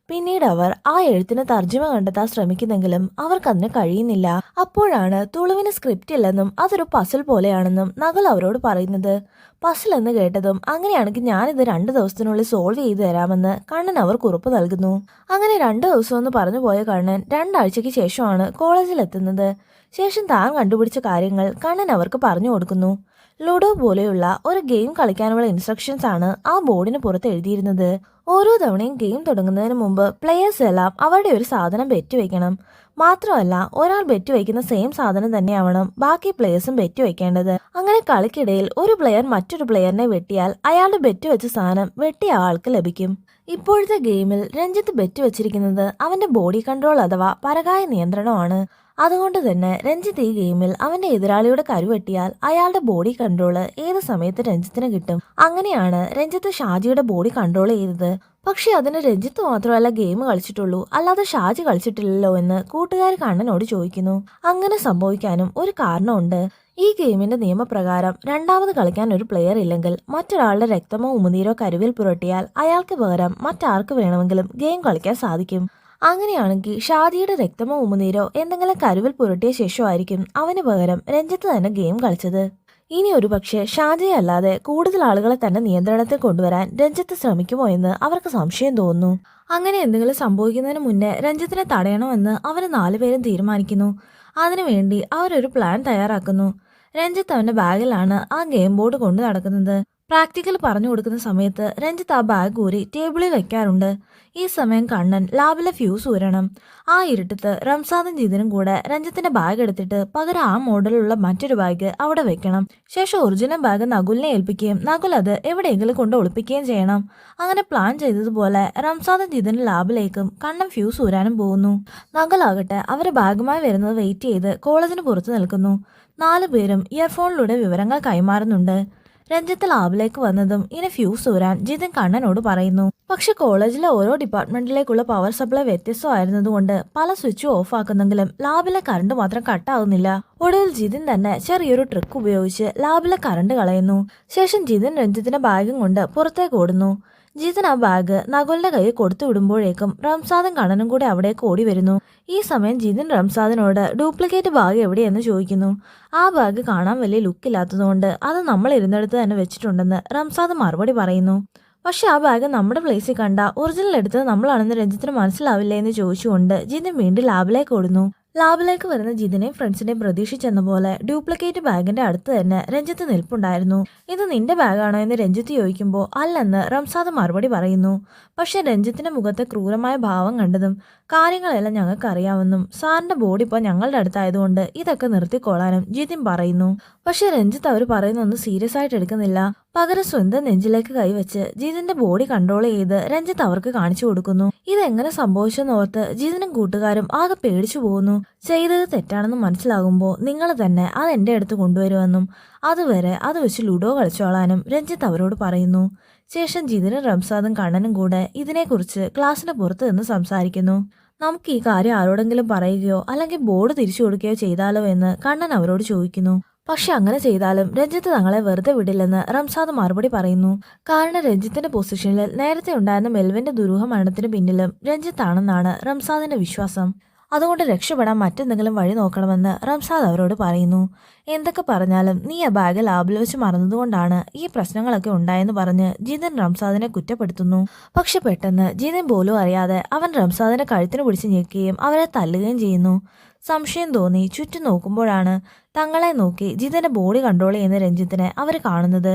പിന്നീട് അവർ ആ എഴുത്തിന് തർജ്ജമ കണ്ടെത്താൻ ശ്രമിക്കുന്നെങ്കിലും അവർക്കതിന് കഴിയുന്നില്ല. അപ്പോഴാണ് തുളുവിന് സ്ക്രിപ്റ്റ് ഇല്ലെന്നും അതൊരു പസിൽ പോലെയാണെന്നും നകുൽ അവരോട് പറയുന്നത്. പസിൽ എന്ന് കേട്ടതും അങ്ങനെയാണെങ്കിൽ ഞാനിത് 2 ദിവസത്തിനുള്ളിൽ സോൾവ് ചെയ്തു തരാമെന്ന് കണ്ണൻ അവർക്ക് ഉറപ്പ് നൽകുന്നു. അങ്ങനെ 2 ദിവസം എന്ന് പറഞ്ഞു പോയ കണ്ണൻ 2 ആഴ്ചയ്ക്ക് ശേഷമാണ് കോളേജിലെത്തുന്നത്. ശേഷം താൻ കണ്ടുപിടിച്ച കാര്യങ്ങൾ കണ്ണൻ അവർക്ക് പറഞ്ഞു കൊടുക്കുന്നു. ലുഡോ പോലെയുള്ള ഒരു ഗെയിം കളിക്കാനുള്ള ഇൻസ്ട്രക്ഷൻസ് ആണ് ആ ബോർഡിന് പുറത്ത് എഴുതിയിരുന്നത്. ഓരോ തവണയും ഗെയിം തുടങ്ങുന്നതിന് മുമ്പ് പ്ലെയേഴ്സ് എല്ലാം അവരുടെ ഒരു സാധനം ബെറ്റ് വയ്ക്കണം. മാത്രമല്ല ഒരാൾ ബെറ്റ് വയ്ക്കുന്ന സെയിം സാധനം തന്നെയാവണം ബാക്കി പ്ലെയേഴ്സും ബെറ്റ് വയ്ക്കേണ്ടത്. അങ്ങനെ കളിക്കിടയിൽ ഒരു പ്ലെയർ മറ്റൊരു പ്ലെയറിനെ വെട്ടിയാൽ അയാളുടെ ബെറ്റ് വെച്ച സാധനം വെട്ടിയ ആൾക്ക് ലഭിക്കും. ഇപ്പോഴത്തെ ഗെയിമിൽ രഞ്ജിത്ത് ബെറ്റ് വെച്ചിരിക്കുന്നത് അവന്റെ ബോഡി കൺട്രോൾ അഥവാ പരകായ നിയന്ത്രണമാണ്. അതുകൊണ്ട് തന്നെ രഞ്ജിത്ത് ഈ ഗെയിമിൽ അവന്റെ എതിരാളിയുടെ കരുവെട്ടിയാൽ അയാളുടെ ബോഡി കൺട്രോള് ഏത് സമയത്ത് രഞ്ജിത്തിന് കിട്ടും. അങ്ങനെയാണ് രഞ്ജിത്ത് ഷാജിയുടെ ബോഡി കൺട്രോൾ ചെയ്തത്. പക്ഷെ അതിന് രഞ്ജിത്ത് മാത്രമല്ല ഗെയിം കളിച്ചിട്ടുള്ളൂ, അല്ലാതെ ഷാജി കളിച്ചിട്ടില്ലല്ലോ എന്ന് കൂട്ടുകാർ കണ്ണനോട് ചോദിക്കുന്നു. അങ്ങനെ സംഭവിക്കാനും ഒരു കാരണമുണ്ട്. ഈ ഗെയിമിന്റെ നിയമപ്രകാരം രണ്ടാമത് കളിക്കാൻ ഒരു പ്ലെയർ ഇല്ലെങ്കിൽ മറ്റൊരാളുടെ രക്തമോ ഉമിനീരോ കരുവിൽ പുരട്ടിയാൽ അയാൾക്ക് പകരം മറ്റാർക്ക് വേണമെങ്കിലും ഗെയിം കളിക്കാൻ സാധിക്കും. അങ്ങനെയാണെങ്കിൽ ഷാജിയുടെ രക്തമോ ഉമിനീരോ എന്തെങ്കിലും കരുവിൽ പുരട്ടിയ ശേഷമായിരിക്കും അവന് പകരം രഞ്ജിത്ത് തന്നെ ഗെയിം കളിച്ചത്. ഇനി ഒരു പക്ഷേ ഷാജിയെ അല്ലാതെ കൂടുതൽ ആളുകളെ തന്നെ നിയന്ത്രണത്തിൽ കൊണ്ടുവരാൻ രഞ്ജിത്ത് ശ്രമിക്കുമോ എന്ന് അവർക്ക് സംശയം തോന്നുന്നു. അങ്ങനെ എന്തെങ്കിലും സംഭവിക്കുന്നതിന് മുന്നേ രഞ്ജിത്തിനെ തടയണമെന്ന് അവർ 4 പേരും തീരുമാനിക്കുന്നു. അതിനുവേണ്ടി അവരൊരു പ്ലാൻ തയ്യാറാക്കുന്നു. രഞ്ജിത്ത് അവന്റെ ബാഗിലാണ് ആ ഗെയിം ബോർഡ് കൊണ്ടു നടക്കുന്നത്. പ്രാക്ടിക്കൽ പറഞ്ഞു കൊടുക്കുന്ന സമയത്ത് രഞ്ജിത്ത് ആ ബാഗ് ഊരി ടേബിളിൽ വെക്കാറുണ്ട്. ഈ സമയം കണ്ണൻ ലാബിലെ ഫ്യൂസ് ഊരണം. ആ ഇരുട്ടത്ത് റംസാദും ജിതിനും കൂടെ രഞ്ജിത്തിന്റെ ബാഗ് എടുത്തിട്ട് പകരം ആ മോഡലുള്ള മറ്റൊരു ബാഗ് അവിടെ വെക്കണം. ശേഷം ഒറിജിനൽ ബാഗ് നകുലിനെ ഏൽപ്പിക്കുകയും നകുൽ അത് എവിടെയെങ്കിലും കൊണ്ട് ഒളിപ്പിക്കുകയും ചെയ്യണം. അങ്ങനെ പ്ലാൻ ചെയ്തതുപോലെ റംസാദും ജിതിനും ലാബിലേക്കും കണ്ണൻ ഫ്യൂസ് ഊരാനും പോകുന്നു. നകുലാകട്ടെ അവരെ ബാഗുമായി വരുന്നത് വെയിറ്റ് ചെയ്ത് കോളേജിന് പുറത്തു നിൽക്കുന്നു. 4 പേരും ഇയർഫോണിലൂടെ വിവരങ്ങൾ കൈമാറുന്നുണ്ട്. രഞ്ജിത്ത് ലാബിലേക്ക് വന്നതും ഇനി ഫ്യൂസ് ഊരാൻ ജിതിൻ കണ്ണനോട് പറയുന്നു. പക്ഷെ കോളേജിലെ ഓരോ ഡിപ്പാർട്ട്മെന്റിലേക്കുള്ള പവർ സപ്ലൈ വ്യത്യസ്തമായിരുന്നതുകൊണ്ട് പല സ്വിച്ചും ഓഫ് ആക്കുന്നെങ്കിലും ലാബിലെ കറണ്ട് മാത്രം കട്ടാവുന്നില്ല. ഒടുവിൽ ജിതിൻ തന്നെ ചെറിയൊരു ട്രിക്ക് ഉപയോഗിച്ച് ലാബിലെ കറണ്ട് കളയുന്നു. ശേഷം ജിതിൻ രഞ്ജിത്തിന്റെ ബാഗും കൊണ്ട് പുറത്തേക്ക് ഓടുന്നു. ജിതിൻ ആ ബാഗ് നകുലിന്റെ കയ്യിൽ കൊടുത്തു വിടുമ്പോഴേക്കും റംസാദും കണ്ണനും കൂടെ അവിടേക്ക് ഓടി വരുന്നു. ഈ സമയം ജിതിൻ റംസാദിനോട് ഡ്യൂപ്ലിക്കേറ്റ് ബാഗ് എവിടെയെന്ന് ചോദിക്കുന്നു. ആ ബാഗ് കാണാൻ വലിയ ലുക്കില്ലാത്തതുകൊണ്ട് അത് നമ്മൾ ഇരുന്നിടത്ത് തന്നെ വെച്ചിട്ടുണ്ടെന്ന് റംസാദ് മറുപടി പറയുന്നു. പക്ഷെ ആ ബാഗ് നമ്മുടെ പ്ലേസിൽ കണ്ട ഒറിജിനൽ എടുത്തത് നമ്മളാണെന്ന് രഞ്ജിത്തിന് മനസ്സിലാവില്ലേ എന്ന് ചോദിച്ചുകൊണ്ട് ജിതിൻ വീണ്ടും ലാബിലേക്ക് ഓടുന്നു. ലാബിലേക്ക് വരുന്ന ജിതിനെയും ഫ്രണ്ട്സിനെയും പ്രതീക്ഷിച്ചെന്ന പോലെ ഡ്യൂപ്ലിക്കേറ്റ് ബാഗിന്റെ അടുത്ത് തന്നെ രഞ്ജിത്ത് നിൽപ്പുണ്ടായിരുന്നു. ഇത് നിന്റെ ബാഗാണോ എന്ന് രഞ്ജിത്ത് ചോദിക്കുമ്പോൾ അല്ലെന്ന് റംസാദ് മറുപടി പറയുന്നു. പക്ഷെ രഞ്ജിത്തിന്റെ മുഖത്തെ ക്രൂരമായ ഭാവം കണ്ടതും കാര്യങ്ങളെല്ലാം ഞങ്ങൾക്ക് അറിയാമെന്നും സാറിന്റെ ബോഡി ഇപ്പോൾ ഞങ്ങളുടെ അടുത്തായതുകൊണ്ട് ഇതൊക്കെ നിർത്തിക്കോളാനും ജിതിൻ പറയുന്നു. പക്ഷെ രഞ്ജിത്ത് അവർ പറയുന്നൊന്നും സീരിയസ് ആയിട്ട് എടുക്കുന്നില്ല. പകരം സ്വന്തം നെഞ്ചിലേക്ക് കൈവച്ച് ജിതിന്റെ ബോഡി കൺട്രോൾ ചെയ്ത് രഞ്ജിത്ത് അവർക്ക് കാണിച്ചു കൊടുക്കുന്നു. ഇതെങ്ങനെ സംഭവിച്ചെന്നോർത്ത് ജിതിനും കൂട്ടുകാരും ആകെ പേടിച്ചു പോകുന്നു. ചെയ്തത് തെറ്റാണെന്ന് മനസ്സിലാകുമ്പോൾ നിങ്ങൾ തന്നെ അത് എന്റെ അടുത്ത് കൊണ്ടുവരുമെന്നും അതുവരെ അത് വെച്ച് ലുഡോ കളിച്ചോളാനും രഞ്ജിത്ത് അവരോട് പറയുന്നു. ശേഷം ജിതിനും റംസാദും കണ്ണനും കൂടെ ഇതിനെക്കുറിച്ച് ക്ലാസ്സിന് പുറത്ത് നിന്ന് സംസാരിക്കുന്നു. നമുക്ക് ഈ കാര്യം ആരോടെങ്കിലും പറയുകയോ അല്ലെങ്കിൽ ബോർഡ് തിരിച്ചു കൊടുക്കുകയോ ചെയ്താലോ എന്ന് കണ്ണൻ അവരോട് ചോദിക്കുന്നു. പക്ഷെ അങ്ങനെ ചെയ്താലും രഞ്ജിത്ത് തങ്ങളെ വെറുതെ വിടില്ലെന്ന് റംസാദ് മറുപടി പറയുന്നു. കാരണം രഞ്ജിത്തിന്റെ പൊസിഷനിൽ നേരത്തെ ഉണ്ടായിരുന്ന മെൽവിന്റെ ദുരൂഹ മരണത്തിന് പിന്നിലും രഞ്ജിത്താണെന്നാണ് റംസാദിന്റെ വിശ്വാസം. അതുകൊണ്ട് രക്ഷപ്പെടാൻ മറ്റെന്തെങ്കിലും വഴി നോക്കണമെന്ന് റംസാദ് അവരോട് പറയുന്നു. എന്തൊക്കെ പറഞ്ഞാലും നീ ആ ബാഗ് ലാബിൽ വെച്ച് മറന്നതുകൊണ്ടാണ് ഈ പ്രശ്നങ്ങളൊക്കെ ഉണ്ടായെന്ന് പറഞ്ഞ് ജിതിൻ റംസാദിനെ കുറ്റപ്പെടുത്തുന്നു. പക്ഷെ പെട്ടെന്ന് ജിതിൻ പോലും അറിയാതെ അവൻ റംസാദിന്റെ കഴുത്തിന് പിടിച്ച് ഞെക്കുകയും അവരെ തല്ലുകയും ചെയ്യുന്നു. സംശയം തോന്നി ചുറ്റും നോക്കുമ്പോഴാണ് തങ്ങളെ നോക്കി ജിതിന്റെ ബോഡി കൺട്രോൾ ചെയ്യുന്ന രഞ്ജിത്തിനെ അവർ കാണുന്നത്.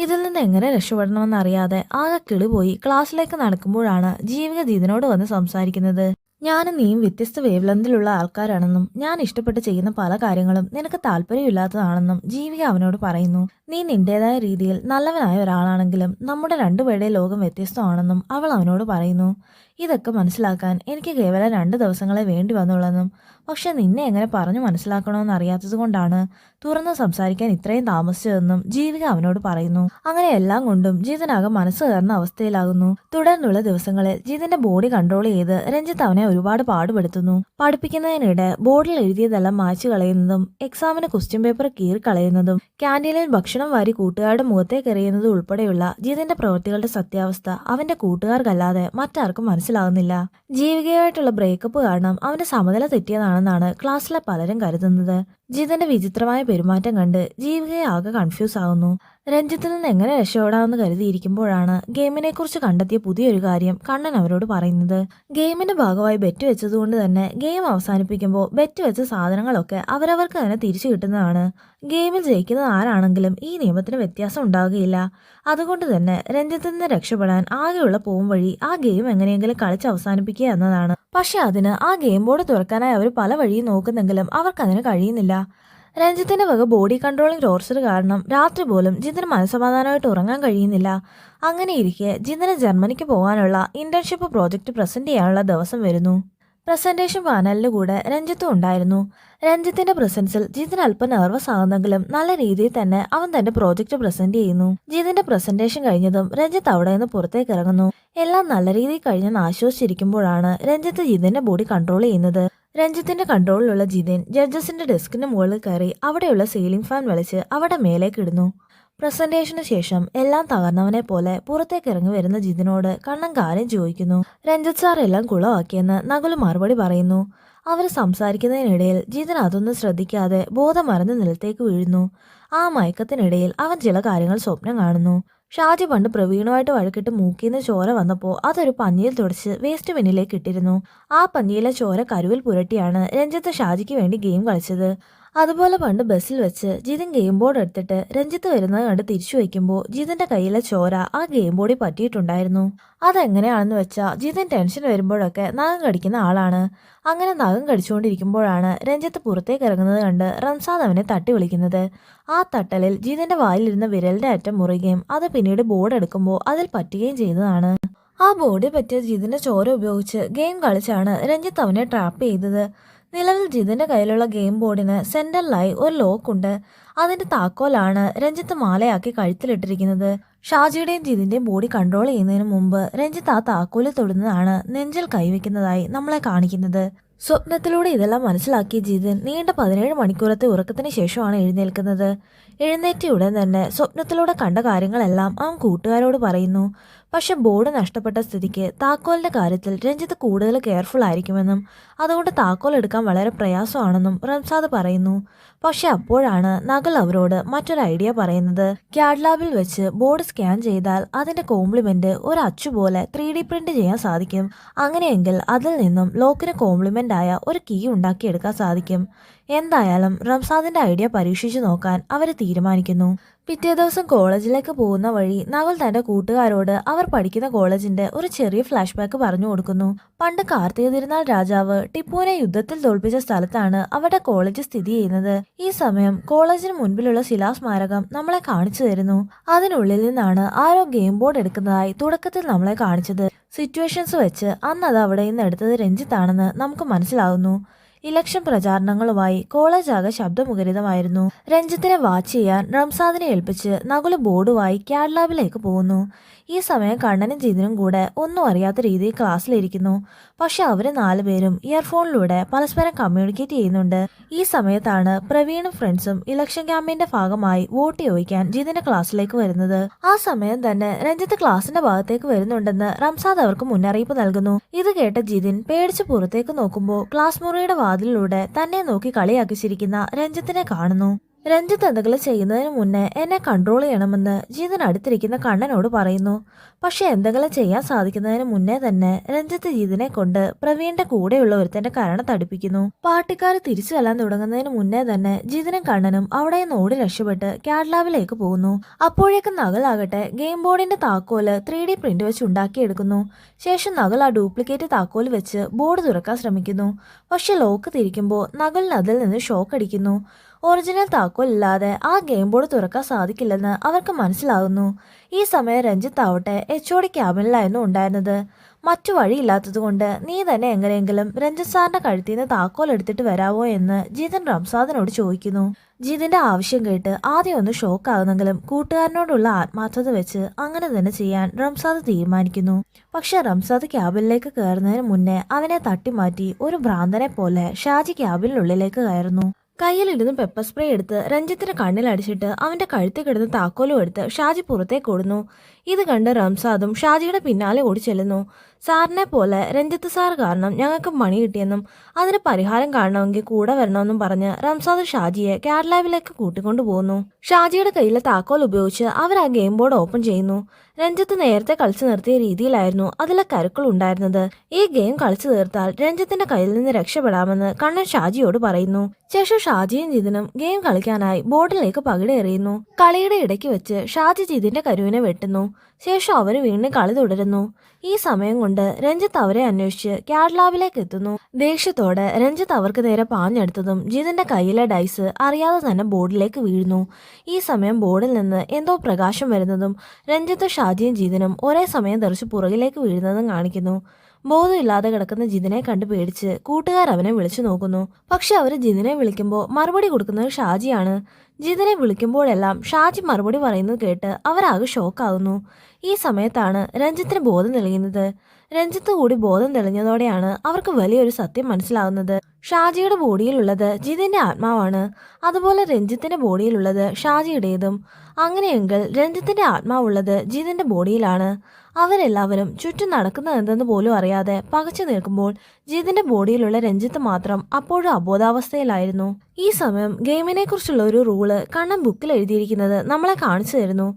ഇതിൽ നിന്ന് എങ്ങനെ രക്ഷപ്പെടണമെന്നറിയാതെ ആകെ കിളിപോയി ക്ലാസ്സിലേക്ക് നടക്കുമ്പോഴാണ് ജീവിക ജിതിനോട് വന്ന് സംസാരിക്കുന്നത്. ഞാനും നീയും വ്യത്യസ്ത വേവ് ലെങ്തിലുള്ള ആൾക്കാരാണെന്നും ഞാൻ ഇഷ്ടപ്പെട്ട് ചെയ്യുന്ന പല കാര്യങ്ങളും നിനക്ക് താല്പര്യമില്ലാത്തതാണെന്നും ജീവിക അവനോട് പറയുന്നു. നീ നിന്റേതായ രീതിയിൽ നല്ലവനായ ഒരാളാണെങ്കിലും നമ്മുടെ രണ്ടുപേരുടെ ലോകം വ്യത്യസ്തമാണെന്നും അവൾ അവനോട് പറയുന്നു. ഇതൊക്കെ മനസ്സിലാക്കാൻ എനിക്ക് കേവലം 2 ദിവസങ്ങളെ വേണ്ടി വന്നുള്ളെന്നും പക്ഷെ നിന്നെ എങ്ങനെ പറഞ്ഞു മനസ്സിലാക്കണമെന്ന് അറിയാത്തത് കൊണ്ടാണ് തുറന്ന് സംസാരിക്കാൻ ഇത്രയും താമസിച്ചതെന്നും ജീവിക അവനോട് പറയുന്നു. അങ്ങനെ എല്ലാം കൊണ്ടും ജിതിനാകെ മനസ്സ് കയറുന്ന അവസ്ഥയിലാകുന്നു. തുടർന്നുള്ള ദിവസങ്ങളിൽ ജിതിന്റെ ബോഡി കൺട്രോൾ ചെയ്ത് രഞ്ജിത്ത് അവനെ ഒരുപാട് പാടുപെടുത്തുന്നു. പഠിപ്പിക്കുന്നതിനിടെ ബോർഡിൽ എഴുതിയതെല്ലാം മായ്ച്ചു കളയുന്നതും എക്സാമിന് ക്വസ്റ്റ്യൻ പേപ്പർ കീറിക്കളയുന്നതും ക്യാൻറ്റീനിൽ ഭക്ഷണം വാരി കൂട്ടുകാരുടെ മുഖത്തേക്ക് എറിയുന്നതും ഉൾപ്പെടെയുള്ള ജിതിന്റെ പ്രവൃത്തികളുടെ സത്യാവസ്ഥ അവന്റെ കൂട്ടുകാർക്കല്ലാതെ മറ്റാർക്കും മനസ്സിലാകുന്നില്ല. ജീവികയായിട്ടുള്ള ബ്രേക്കപ്പ് കാരണം അവന്റെ സമനില തെറ്റിയതാണെന്നാണ് ക്ലാസ്സിലെ പലരും കരുതുന്നത്. ജിതിന്റെ വിചിത്രമായ പെരുമാറ്റം കണ്ട് ജീവികയെ ആകെ കൺഫ്യൂസ് ആകുന്നു. രഞ്ജിത്തിൽ നിന്ന് എങ്ങനെ രക്ഷപ്പെടാമെന്ന് കരുതിയിരിക്കുമ്പോഴാണ് ഗെയിമിനെ കുറിച്ച് കണ്ടെത്തിയ പുതിയൊരു കാര്യം കണ്ണൻ അവരോട് പറയുന്നത്. ഗെയിമിന്റെ ഭാഗമായി ബെറ്റ് വെച്ചതുകൊണ്ട് തന്നെ ഗെയിം അവസാനിപ്പിക്കുമ്പോൾ ബെറ്റ് വെച്ച സാധനങ്ങളൊക്കെ അവരവർക്ക് തന്നെ തിരിച്ചു കിട്ടുന്നതാണ്. ഗെയിമിൽ ജയിക്കുന്ന ആരാണെങ്കിലും ഈ നിയമത്തിന് വ്യത്യാസം ഉണ്ടാവുകയില്ല. അതുകൊണ്ട് തന്നെ രഞ്ജിത്തിൽ നിന്ന് രക്ഷപ്പെടാൻ ആകെയുള്ള പോം വഴി ആ ഗെയിം എങ്ങനെയെങ്കിലും കളിച്ച് അവസാനിപ്പിക്കുക എന്നതാണ്. പക്ഷെ അതിന് ആ ഗെയിം ബോർഡ് തുറക്കാനായി അവർ പല വഴിയും നോക്കുന്നെങ്കിലും അവർക്കതിന് കഴിയുന്നില്ല. രഞ്ജിത്തിന്റെ വക ബോഡി കൺട്രോളിംഗ് ടോർച്ചർ കാരണം രാത്രി പോലും ജിതിന് മനസ്സമാധാനമായിട്ട് ഉറങ്ങാൻ കഴിയുന്നില്ല. അങ്ങനെ ഇരിക്കെ ജിതിന് ജർമ്മനിക്ക് പോകാനുള്ള ഇന്റേൺഷിപ്പ് പ്രോജക്റ്റ് പ്രസന്റ് ചെയ്യാനുള്ള ദിവസം വരുന്നു. പ്രസന്റേഷൻ പാനലിന്റെ കൂടെ രഞ്ജിത്തും ഉണ്ടായിരുന്നു. രഞ്ജിത്തിന്റെ പ്രസൻസിൽ ജിതിന് അല്പം നെർവസ് ആകുന്നെങ്കിലും നല്ല രീതിയിൽ തന്നെ അവൻ തന്റെ പ്രോജക്റ്റ് പ്രസന്റ് ചെയ്യുന്നു. ജിതിന്റെ പ്രസന്റേഷൻ കഴിഞ്ഞതും രഞ്ജിത്ത് അവിടെ നിന്ന് പുറത്തേക്ക് ഇറങ്ങുന്നു. എല്ലാം നല്ല രീതിയിൽ കഴിഞ്ഞെന്ന് ആശ്വസിച്ചിരിക്കുമ്പോഴാണ് രഞ്ജിത്ത് ജിതിന്റെ ബോഡി കൺട്രോൾ ചെയ്യുന്നത്. രഞ്ജിത്തിന്റെ കൺട്രോളിലുള്ള ജിതിൻ ജഡ്ജസിന്റെ ഡെസ്കിന് മുകളിൽ കയറി അവിടെയുള്ള സീലിംഗ് ഫാൻ വലിച്ച് അവിടെ മേലേക്ക് ഇടുന്നു. പ്രസന്റേഷന് ശേഷം എല്ലാം തകർന്നവനെ പോലെ പുറത്തേക്ക് ഇറങ്ങി വരുന്ന ജിതിനോട് കണ്ണൻ കാര്യം ചോദിക്കുന്നു. രഞ്ജിത്ത് സാർ എല്ലാം കുളമാക്കിയെന്ന് നകുല് മറുപടി പറയുന്നു. അവർ സംസാരിക്കുന്നതിനിടയിൽ ജിതിൻ അതൊന്നും ശ്രദ്ധിക്കാതെ ബോധം മറന്ന് നിലത്തേക്ക് വീഴുന്നു. ആ മയക്കത്തിനിടയിൽ അവൻ ചില കാര്യങ്ങൾ സ്വപ്നം കാണുന്നു. ഷാജി പണ്ട് പ്രവീണുമായിട്ട് വഴക്കിട്ട് മൂക്കിന്ന് ചോര വന്നപ്പോൾ അതൊരു പഞ്ഞിയിൽ തുടച്ച് വേസ്റ്റ് ബിന്നിലേക്ക് ഇട്ടിരുന്നു. ആ പഞ്ഞിയിലെ ചോര കരുവിൽ പുരട്ടിയാണ് രഞ്ജിത്ത് ഷാജിക്ക് വേണ്ടി ഗെയിം കളിച്ചത്. അതുപോലെ പണ്ട് ബസ്സിൽ വെച്ച് ജിതിൻ ഗെയിം ബോർഡ് എടുത്തിട്ട് രഞ്ജിത്ത് വരുന്നത് കണ്ട് തിരിച്ചു വയ്ക്കുമ്പോൾ ജിതിന്റെ കയ്യിലെ ചോര ആ ഗെയിം ബോർഡിൽ പറ്റിയിട്ടുണ്ടായിരുന്നു. അതെങ്ങനെയാണെന്ന് വെച്ചാൽ ജിതിൻ ടെൻഷൻ വരുമ്പോഴൊക്കെ നഖം കടിക്കുന്ന ആളാണ്. അങ്ങനെ നഖം കടിച്ചുകൊണ്ടിരിക്കുമ്പോഴാണ് രഞ്ജിത്ത് പുറത്തേക്ക് ഇറങ്ങുന്നത് കണ്ട് റംസാദ് അവനെ തട്ടി വിളിക്കുന്നത്. ആ തട്ടലിൽ ജിതിന്റെ വായിലിരുന്ന വിരലിന്റെ അറ്റം മുറിയുകയും അത് പിന്നീട് ബോർഡ് എടുക്കുമ്പോൾ അതിൽ പറ്റുകയും ചെയ്തതാണ്. ആ ബോർഡിൽ പറ്റിയ ജിതിന്റെ ചോര ഉപയോഗിച്ച് ഗെയിം കളിച്ചാണ് രഞ്ജിത്ത് അവനെ ട്രാപ്പ് ചെയ്തത്. നിലവിൽ ജിതിന്റെ കയ്യിലുള്ള ഗെയിം ബോർഡിന് സെന്ററിലായി ഒരു ലോക്കുണ്ട്. അതിന്റെ താക്കോലാണ് രഞ്ജിത്ത് മാലയാക്കി കഴുത്തിലിട്ടിരിക്കുന്നത്. ഷാജിയുടെയും ജിതിന്റെയും ബോഡി കൺട്രോൾ ചെയ്യുന്നതിന് മുമ്പ് രഞ്ജിത്ത് ആ താക്കോലിൽ തൊടുന്നതാണ് നെഞ്ചിൽ കൈവയ്ക്കുന്നതായി നമ്മളെ കാണിക്കുന്നത്. സ്വപ്നത്തിലൂടെ ഇതെല്ലാം മനസ്സിലാക്കിയ ജിതിൻ നീണ്ട 17 മണിക്കൂറത്തെ ഉറക്കത്തിന് ശേഷമാണ് എഴുന്നേൽക്കുന്നത്. എഴുന്നേറ്റ ഉടൻ തന്നെ സ്വപ്നത്തിലൂടെ കണ്ട കാര്യങ്ങളെല്ലാം അവൻ കൂട്ടുകാരോട് പറയുന്നു. പക്ഷെ ബോർഡ് നഷ്ടപ്പെട്ട സ്ഥിതിക്ക് താക്കോലിന്റെ കാര്യത്തിൽ രഞ്ജിത്ത് കൂടുതൽ കെയർഫുൾ ആയിരിക്കുമെന്നും അതുകൊണ്ട് താക്കോൽ എടുക്കാൻ വളരെ പ്രയാസമാണെന്നും റംസാദ് പറയുന്നു. പക്ഷെ അപ്പോഴാണ് നഗൽ അവരോട് മറ്റൊരു ഐഡിയ പറയുന്നത്. ക്യാഡ് ലാബിൽ വെച്ച് ബോർഡ് സ്കാൻ ചെയ്താൽ അതിന്റെ കോംപ്ലിമെന്റ് ഒരു അച്ചുപോലെ 3D പ്രിന്റ് ചെയ്യാൻ സാധിക്കും. അങ്ങനെയെങ്കിൽ അതിൽ നിന്നും ലോക്കിന് കോംപ്ലിമെന്റ് ആയ ഒരു കീ ഉണ്ടാക്കിയെടുക്കാൻ സാധിക്കും. എന്തായാലും റംസാദിന്റെ ഐഡിയ പരീക്ഷിച്ചു നോക്കാൻ അവര് തീരുമാനിക്കുന്നു. പിറ്റേ ദിവസം കോളേജിലേക്ക് പോകുന്ന വഴി നകുൽ തന്റെ കൂട്ടുകാരോട് അവർ പഠിക്കുന്ന കോളേജിന്റെ ഒരു ചെറിയ ഫ്ലാഷ് ബാക്ക് പറഞ്ഞു കൊടുക്കുന്നു. പണ്ട് കാർത്തിക തിരുനാൾ രാജാവ് ടിപ്പുവിനെ യുദ്ധത്തിൽ തോൽപ്പിച്ച സ്ഥലത്താണ് അവരുടെ കോളേജ് സ്ഥിതി ചെയ്യുന്നത്. ഈ സമയം കോളേജിന് മുൻപിലുള്ള ശിലാസ്മാരകം നമ്മളെ കാണിച്ചു തരുന്നു. അതിനുള്ളിൽ നിന്നാണ് ആരോ ഗെയിം ബോർഡ് എടുക്കുന്നതായി തുടക്കത്തിൽ നമ്മളെ കാണിച്ചത്. സിറ്റുവേഷൻസ് വെച്ച് അന്ന് അത് അവിടെ നിന്ന് എടുത്തത് രഞ്ജിത്താണെന്ന് നമുക്ക് മനസ്സിലാവുന്നു. ഇലക്ഷൻ പ്രചാരണങ്ങളുമായി കോളേജ് ആകെ ശബ്ദമുഖരിതമായിരുന്നു. രഞ്ജിത്തിനെ വാച്ച് ചെയ്യാൻ റംസാദിനെ ഏൽപ്പിച്ച് നകുല് ബോർഡുമായി ക്യാഡ് ലാബിലേക്ക് പോകുന്നു. ഈ സമയം കണ്ണനും ജിതിനും കൂടെ ഒന്നും അറിയാത്ത രീതിയിൽ ക്ലാസ്സിലിരിക്കുന്നു. പക്ഷെ അവര് 4 പേരും ഇയർഫോണിലൂടെ പരസ്പരം കമ്മ്യൂണിക്കേറ്റ് ചെയ്യുന്നുണ്ട്. ഈ സമയത്താണ് പ്രവീണും ഫ്രണ്ട്സും ഇലക്ഷൻ ക്യാമ്പയിന്റെ ഭാഗമായി വോട്ട് ചോദിക്കാൻ ജിതിന്റെ ക്ലാസ്സിലേക്ക് വരുന്നത്. ആ സമയം തന്നെ രഞ്ജിത്ത് ക്ലാസിന്റെ ഭാഗത്തേക്ക് വരുന്നുണ്ടെന്ന് റംസാദ് അവർക്ക് മുന്നറിയിപ്പ് നൽകുന്നു. ഇത് കേട്ട ജിതിൻ പേടിച്ച് പുറത്തേക്ക് നോക്കുമ്പോൾ ക്ലാസ് മുറിയുടെ വാതിലിലൂടെ തന്നെ നോക്കി കളിയാക്കി ചിരിക്കുന്ന രഞ്ജിത്തിനെ കാണുന്നു. രഞ്ജിത്ത് എന്തെങ്കിലും ചെയ്യുന്നതിന് മുന്നേ എന്നെ കൺട്രോൾ ചെയ്യണമെന്ന് ജിതിൻ അടുത്തിരിക്കുന്ന കണ്ണനോട് പറയുന്നു. പക്ഷെ എന്തെങ്കിലും ചെയ്യാൻ സാധിക്കുന്നതിന് മുന്നേ തന്നെ രഞ്ജിത്ത് ജിതിനെ കൊണ്ട് പ്രവീണിന്റെ കൂടെയുള്ള ഒരുത്തന്റെ കരണം തടിപ്പിക്കുന്നു. പാർട്ടിക്കാർ തിരിച്ചു വരാൻ തുടങ്ങുന്നതിന് മുന്നേ തന്നെ ജിതിനും കണ്ണനും അവിടെ നിന്ന് ഓടി രക്ഷപ്പെട്ട് ക്യാഡ് ലാബിലേക്ക് പോകുന്നു. അപ്പോഴേക്കും നഗലാകട്ടെ ഗെയിം ബോർഡിന്റെ താക്കോല് 3D പ്രിന്റ് വെച്ച് ഉണ്ടാക്കിയെടുക്കുന്നു. ശേഷം നഗൽ ആ ഡ്യൂപ്ലിക്കേറ്റ് താക്കോൽ വെച്ച് ബോർഡ് തുറക്കാൻ ശ്രമിക്കുന്നു. പക്ഷെ ലോക്ക് തിരിക്കുമ്പോൾ നഗലിന് അതിൽ നിന്ന് ഷോക്ക് അടിക്കുന്നു. ഒറിജിനൽ താക്കോൽ ഇല്ലാതെ ആ ഗെയിം ബോർഡ് തുറക്കാൻ സാധിക്കില്ലെന്ന് അവർക്ക് മനസ്സിലാകുന്നു. ഈ സമയം രഞ്ജിത്ത് ആവട്ടെ HOD ക്യാബിനിലായിരുന്നു ഉണ്ടായിരുന്നത്. മറ്റു വഴിയില്ലാത്തതുകൊണ്ട് നീ തന്നെ എങ്ങനെയെങ്കിലും രഞ്ജിത്ത് സാറിന്റെ കഴുത്തിൽ നിന്ന് താക്കോൽ എടുത്തിട്ട് വരാവോ എന്ന് ജിതിൻ റംസാദിനോട് ചോദിക്കുന്നു. ജിതിന്റെ ആവശ്യം കേട്ട് ആദ്യം ഒന്ന് ഷോക്കാകുന്നെങ്കിലും കൂട്ടുകാരനോടുള്ള ആത്മാർത്ഥത വെച്ച് അങ്ങനെ തന്നെ ചെയ്യാൻ റംസാദ് തീരുമാനിക്കുന്നു. പക്ഷെ റംസാദ് ക്യാബിനിലേക്ക് കയറുന്നതിന് മുന്നേ അവനെ തട്ടിമാറ്റി ഒരു ഭ്രാന്തനെ പോലെ ഷാജി ക്യാബിനുള്ളിലേക്ക് കയറുന്നു. കയ്യിലിരുന്ന് പെപ്പർ സ്പ്രേ എടുത്ത് രഞ്ജിത്തിന്റെ കണ്ണിലടിച്ചിട്ട് അവന്റെ കഴുത്തിൽ കിടന്ന് താക്കോലും എടുത്ത് ഷാജി പുറത്തേക്ക് ഓടുന്നു. ഇത് കണ്ട് റംസാദും ഷാജിയുടെ പിന്നാലെ ഓടി ചെല്ലുന്നു. സാറിനെ പോലെ രഞ്ജിത്ത് സാർ കാരണം ഞങ്ങൾക്ക് പണി കിട്ടിയെന്നും അതിന് പരിഹാരം കാണണമെങ്കിൽ കൂടെ വരണമെന്നും പറഞ്ഞ് റംസാദ് ഷാജിയെ ക്യാഡ് ലാബിലേക്ക് കൂട്ടിക്കൊണ്ടു പോകുന്നു. ഷാജിയുടെ കയ്യിലെ താക്കോൽ ഉപയോഗിച്ച് അവർ ആ ഗെയിം ബോർഡ് ഓപ്പൺ ചെയ്യുന്നു. രഞ്ജിത്ത് നേരത്തെ കളിച്ചു നിർത്തിയ രീതിയിലായിരുന്നു അതിലെ കരുക്കൾ ഉണ്ടായിരുന്നത്. ഈ ഗെയിം കളിച്ചു തീർത്താൽ രഞ്ജിത്തിന്റെ കയ്യിൽ നിന്ന് രക്ഷപ്പെടാമെന്ന് കണ്ണൻ ഷാജിയോട് പറയുന്നു. ശേഷം ഷാജിയും ജിതിനും ഗെയിം കളിക്കാനായി ബോർഡിലേക്ക് പകിട എറിയുന്നു. കളിയുടെ ഇടയ്ക്ക് വെച്ച് ഷാജി ജിതിന്റെ കരുവിനെ വെട്ടുന്നു. ശേഷം അവര് വീണ്ടും കളി തുടരുന്നു. ഈ സമയം കൊണ്ട് രഞ്ജിത്ത് അവരെ അന്വേഷിച്ച് ക്യാഡ് ലാബിലേക്ക് എത്തുന്നു. ദേഷ്യത്തോടെ രഞ്ജിത്ത് അവർക്ക് നേരെ പാഞ്ഞെടുത്തതും ജിതിന്റെ കയ്യിലെ ഡൈസ് അറിയാതെ തന്നെ ബോർഡിലേക്ക് വീഴുന്നു. ഈ സമയം ബോർഡിൽ നിന്ന് എന്തോ പ്രകാശം വരുന്നതും രഞ്ജിത്ത് ഷാജിയും ജിതിനും ഒരേ സമയം തെറിച്ച് പുറകിലേക്ക് വീഴുന്നതും കാണിക്കുന്നു. ബോധമില്ലാതെ കിടക്കുന്ന ജിതിനെ കണ്ട് പേടിച്ച് കൂട്ടുകാർ അവനെ വിളിച്ചു നോക്കുന്നു. പക്ഷെ അവര് ജിതിനെ വിളിക്കുമ്പോൾ മറുപടി കൊടുക്കുന്നത് ഷാജിയാണ്. ജിതിനെ വിളിക്കുമ്പോഴെല്ലാം ഷാജി മറുപടി പറയുന്നത് കേട്ട് അവരാകെ ഷോക്കാകുന്നു. ഈ സമയത്താണ് രഞ്ജിത്തിന് ബോധം തെളിയുന്നത്. രഞ്ജിത്ത് കൂടി ബോധം തെളിഞ്ഞതോടെയാണ് അവർക്ക് വലിയൊരു സത്യം മനസ്സിലാകുന്നത്. ഷാജിയുടെ ബോഡിയിലുള്ളത് ജിതിന്റെ ആത്മാവാണ്. അതുപോലെ രഞ്ജിത്തിന്റെ ബോഡിയിലുള്ളത് ഷാജിയുടേതും. അങ്ങനെയെങ്കിൽ രഞ്ജിത്തിന്റെ ആത്മാവുള്ളത് ജിതിന്റെ ബോഡിയിലാണ്. അവരെല്ലാവരും ചുറ്റും നടക്കുന്നത് എന്തെന്ന് പോലും അറിയാതെ പകച്ചു നിൽക്കുമ്പോൾ ജിതിന്റെ ബോഡിയിലുള്ള രഞ്ജിത്ത് മാത്രം അപ്പോഴും അബോധാവസ്ഥയിലായിരുന്നു. ഈ സമയം ഗെയിമിനെ കുറിച്ചുള്ള ഒരു റൂള് കണ്ണൻ ബുക്കിൽ എഴുതിയിരിക്കുന്നത് നമ്മളെ കാണിച്ചു തരുന്നു.